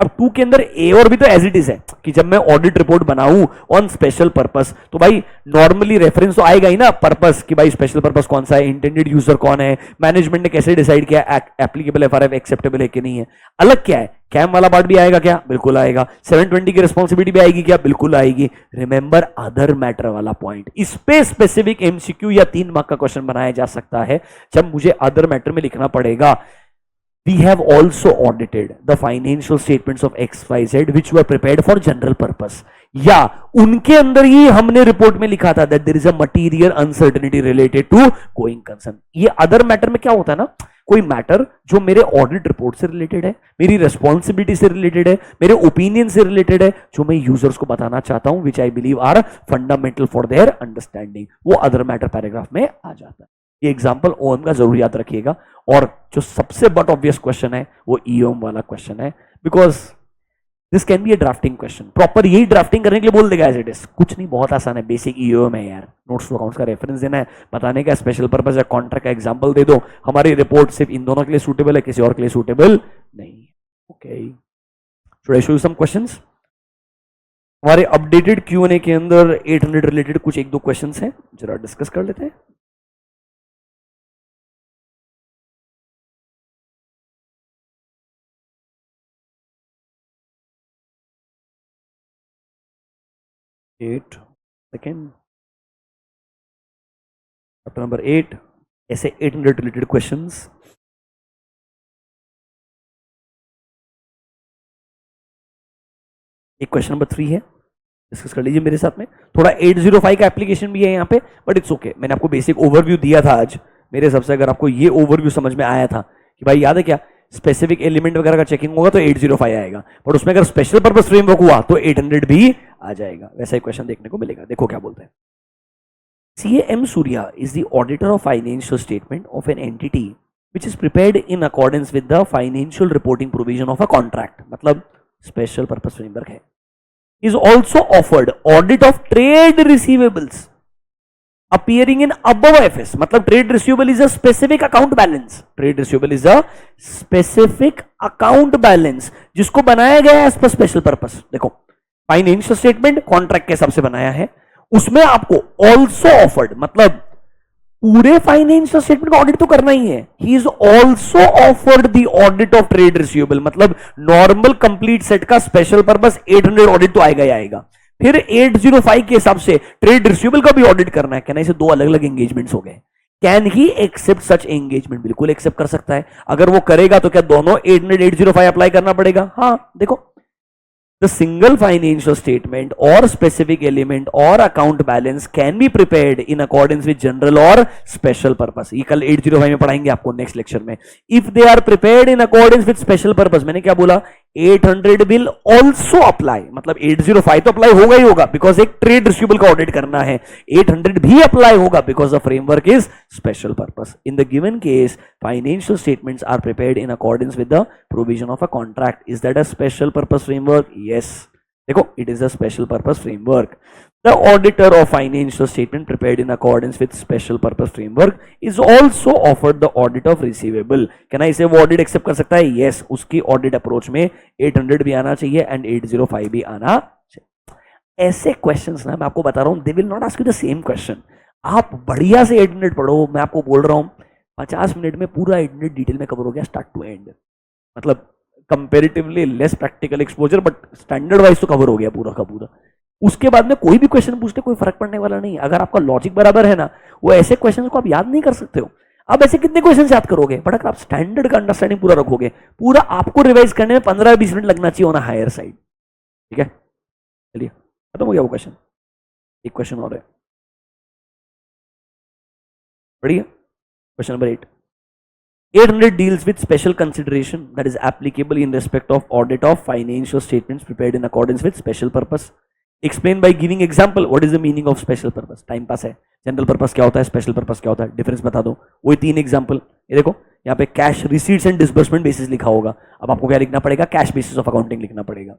Speaker 1: अब 2 के अंदर ए और भी तो एज इट इज है कि जब मैं ऑडिट रिपोर्ट बनाऊं ऑन स्पेशल पर्पस, तो भाई नॉर्मली रेफरेंस तो आएगा ही ना पर्पस कि भाई स्पेशल पर्पस कौन सा है, इंटेंडेड यूजर कौन है, मैनेजमेंट ने कैसे डिसाइड किया एप्लीकेबल एफआरएफ एक्सेप्टेबल है कि नहीं है। अलग क्या है, कैम वाला पार्ट भी आएगा क्या, बिल्कुल आएगा। 720 की रिस्पॉन्सिबिलिटी भी आएगी क्या, बिल्कुल आएगी। रिमेंबर अदर मैटर वाला पॉइंट, इस पे स्पेसिफिक एमसीक्यू या 3 मार्क का क्वेश्चन बनाया जा सकता है जब मुझे अदर मैटर में लिखना पड़ेगा we have also audited the financial statements of XYZ which were prepared for general purpose, या उनके अंदर ही हमने रिपोर्ट में लिखा था that there is a material uncertainty related to going concern। ये अदर मैटर में क्या होता है ना, कोई मैटर जो मेरे ऑडिट रिपोर्ट से रिलेटेड है, मेरी रेस्पॉन्सिबिलिटी से रिलेटेड है, मेरे ओपिनियन से रिलेटेड है, जो मैं यूजर्स को बताना चाहता हूं which I believe are fundamental for their understanding, वो अदर मैटर पैराग्राफ में आ जाता है। ये एग्जांपल ओएम का जरूर याद रखिएगा। और जो सबसे बट ऑब्वियस क्वेश्चन है वो ईओएम वाला क्वेश्चन है, because this can be A drafting question. Proper यही ड्राफ्टिंग करने के लिए बोल देगा एज इट इज, कुछ नहीं, बहुत आसान है, बेसिक ईओएम है यार। नोट्स टू अकाउंट्स का रेफरेंस देना है, बताने का स्पेशल पर्पस या कॉन्ट्रैक्ट का एग्जांपल दे दो, हमारी रिपोर्ट सिर्फ इन दोनों के लिए सूटेबल है, किसी और के लिए सूटेबल नहीं है। Okay, should I show you some questions? हमारे अपडेटेड Q&A के अंदर 800 रिलेटेड कुछ 1-2 क्वेश्चंस हैं, जरा डिस्कस कर लेते हैं। सेकेंड चैप्टर नंबर 8, ऐसे 800 रिलेटेड क्वेश्चंस। एक क्वेश्चन नंबर 3 है, डिस्कस कर लीजिए मेरे साथ में। थोड़ा 805 का एप्लीकेशन भी है यहाँ पे, बट इट्स ओके। मैंने आपको बेसिक ओवरव्यू दिया था आज, मेरे हिसाब से अगर आपको ये ओवरव्यू समझ में आया था कि भाई याद है क्या, स्पेसिफिक एलिमेंट वगैरह का चेकिंग होगा तो 805 आएगा, बट उसमें अगर स्पेशल पर्पस फ्रेमवर्क हुआ तो 800 भी आ जाएगा। वैसा ही क्वेश्चन देखने को मिलेगा। देखो क्या बोलते हैं। CAM Surya is the auditor of financial statement of an entity which is prepared in accordance with the financial reporting provision of a contract, मतलब स्पेशल पर्पस फ्रेमवर्क है। Is also offered audit of trade receivables appearing in above FS, मतलब trade receivable is a specific account balance, trade receivable is a specific account balance जिसको बनाया गया है as per special purpose. देखो financial statement contract के हिसाब से बनाया है, उसमें आपको ऑल्सो ऑफर्ड, मतलब पूरे फाइनेंशियल स्टेटमेंट का ऑडिट तो करना ही है। He is also offered the audit of trade receivable, मतलब नॉर्मल कंप्लीट सेट का स्पेशल पर्पस 800 ऑडिट तो आएगा ही आएगा। फिर 805 के हिसाब से ट्रेड रिसीवेबल का भी ऑडिट करना है। कहना इसे 2 अलग अलग एंगेजमेंट्स हो गए। Can he accept such engagement? बिल्कुल एक्सेप्ट कर सकता है। अगर वो करेगा तो क्या दोनों 800 805 अप्लाई करना पड़ेगा? हाँ, देखो the single financial statement or specific element or account balance can be prepared in accordance with general or special purpose। ये कल 805 में पढ़ाएंगे आपको नेक्स्ट लेक्चर में। if they are prepared in accordance with special purpose, मैंने क्या बोला, 800 will also apply, मतलब 805 तो अप्लाई होगा ही होगा बिकॉज एक ट्रेड रिसीवेबल का ऑडिट करना है। 800 भी अप्लाई होगा because the framework is special purpose. In the given case financial statements are prepared in accordance with the provision of a contract. Is that a special purpose framework? Yes, देखो it is a special purpose framework. The auditor of financial statement prepared in accordance with special purpose framework is also offered the audit of receivable। क्या ना इसे वो audit accept कर सकता है? Yes, उसकी audit approach में 800 भी आना चाहिए एंड 805 भी आना चाहिए। ऐसे क्वेश्चंस ना मैं आपको बता रहा हूं, they will not ask you the same question. आप बढ़िया से 800 पढ़ो, मैं आपको बोल रहा हूं 50 मिनट में पूरा 800 डिटेल में कवर हो गया स्टार्ट टू एंड, मतलब comparatively less practical exposure but standard wise तो कवर हो गया पूरा का पूरा। उसके बाद में कोई भी क्वेश्चन पूछते कोई फर्क पड़ने वाला नहीं। अगर आपका लॉजिक बराबर है ना, वो ऐसे क्वेश्चन को आप याद नहीं कर सकते हो। अब ऐसे कितने क्वेश्चन याद करोगे, बट अगर आप स्टैंडर्ड का अंडरस्टैंडिंग पूरा रखोगे, पूरा आपको रिवाइज करने में 15-20 मिनट लगना चाहिए ऑन हायर साइड। ठीक है, चलिए खत्म हो गया वो क्वेश्चन। एक क्वेश्चन और है, बढ़िया। Question number 8, 800 deals with special consideration that is applicable in respect of audit of financial statements prepared in accordance with special purpose। Explain by giving example what is the meaning of special purpose। Time pass है, general purpose क्या होता है, special purpose क्या होता है, difference बता दो। वही 3 एग्जाम्पल। ये देखो यहाँ पे cash receipts and disbursement basis लिखा होगा, अब आपको क्या लिखना पड़ेगा, कैश बेसिस ऑफ अकाउंटिंग लिखना पड़ेगा।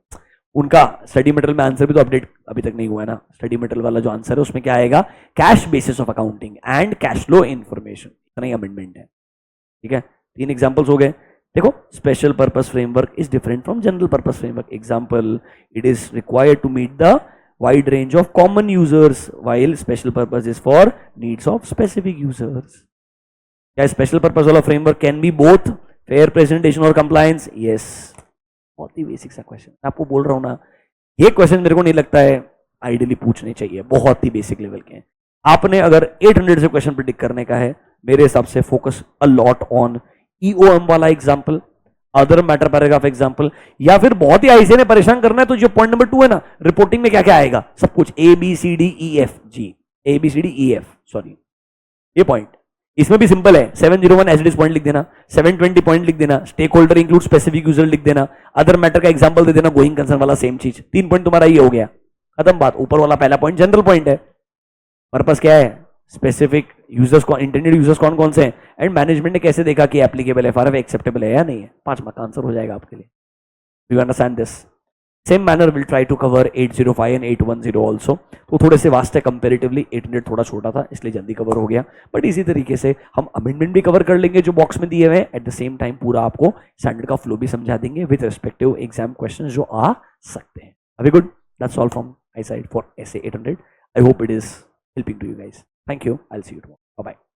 Speaker 1: उनका स्टडी मटेरियल में आंसर भी तो अपडेट अभी तक नहीं हुआ है ना। स्टडी मटेरियल वाला जो आंसर है उसमें क्या आएगा, cash basis of accounting and cash flow information. इतना ही अमेंडमेंट है। ठीक है, 3 एग्जाम्पल्स हो गए। देखो special purpose framework is different from general purpose framework. Example, it is required to meet the wide range of common users while special purpose is for needs of specific users. क्या special purpose वाला framework can be both fair presentation or compliance? Yes. बहुत ही basic सा question आपको बोल रहा हूं ना, ये क्वेश्चन मेरे को नहीं लगता है आइडियली पूछने चाहिए, बहुत ही बेसिक लेवल के हैं. आपने अगर 800 से क्वेश्चन प्रिडिक्ट करने का है, मेरे हिसाब से focus a lot on EOM वाला example, other matter paragraph example, या फिर बहुत ही ऐसे ने परेशान करना है तो जो पॉइंट नंबर 2 है ना, रिपोर्टिंग में क्या क्या आएगा, सब कुछ A B C D E F G, A B C D E F, sorry ये पॉइंट. इसमें भी सिंपल है, 701 एज इट इज पॉइंट लिख देना, 720 पॉइंट लिख देना, stakeholder include specific user लिख देना, अदर मैटर का एग्जांपल दे देना, गोइंग कंसर्न वाला सेम चीज. 3 पॉइंट तुम्हारा ये हो गया, खत्म बात. ऊपर वाला पहला पॉइंट जनरल पॉइंट है, पर्पस क्या है, स्पेसिफिक यूजर्स को, इंटेंडेड यूजर्स कौन कौन से हैं, एंड मैनेजमेंट ने कैसे देखा कि एप्लीकेबल है, एफआरएफ एक्सेप्टेबल है या नहीं है. 5 मार्क का आंसर हो जाएगा आपके लिए. You understand this. Same manner will try to cover 805 and 810 also. तो थोड़े से वास्ट है कंपेरेटिवली, 800 थोड़ा छोटा था इसलिए जल्दी कवर हो गया. बट इसी तरीके से हम अमेंडमेंट भी कवर कर लेंगे जो बॉक्स में दिए हुए हैं. एट द सेम टाइम पूरा आपको स्टैंडर्ड का फ्लो भी समझा देंगे विद रिस्पेक्टिव एग्जाम क्वेश्चन जो आ सकते हैं. अभी good, that's all from my side for essay 800. I hope it is helping to you guys. Thank you. I'll see you tomorrow. Bye bye.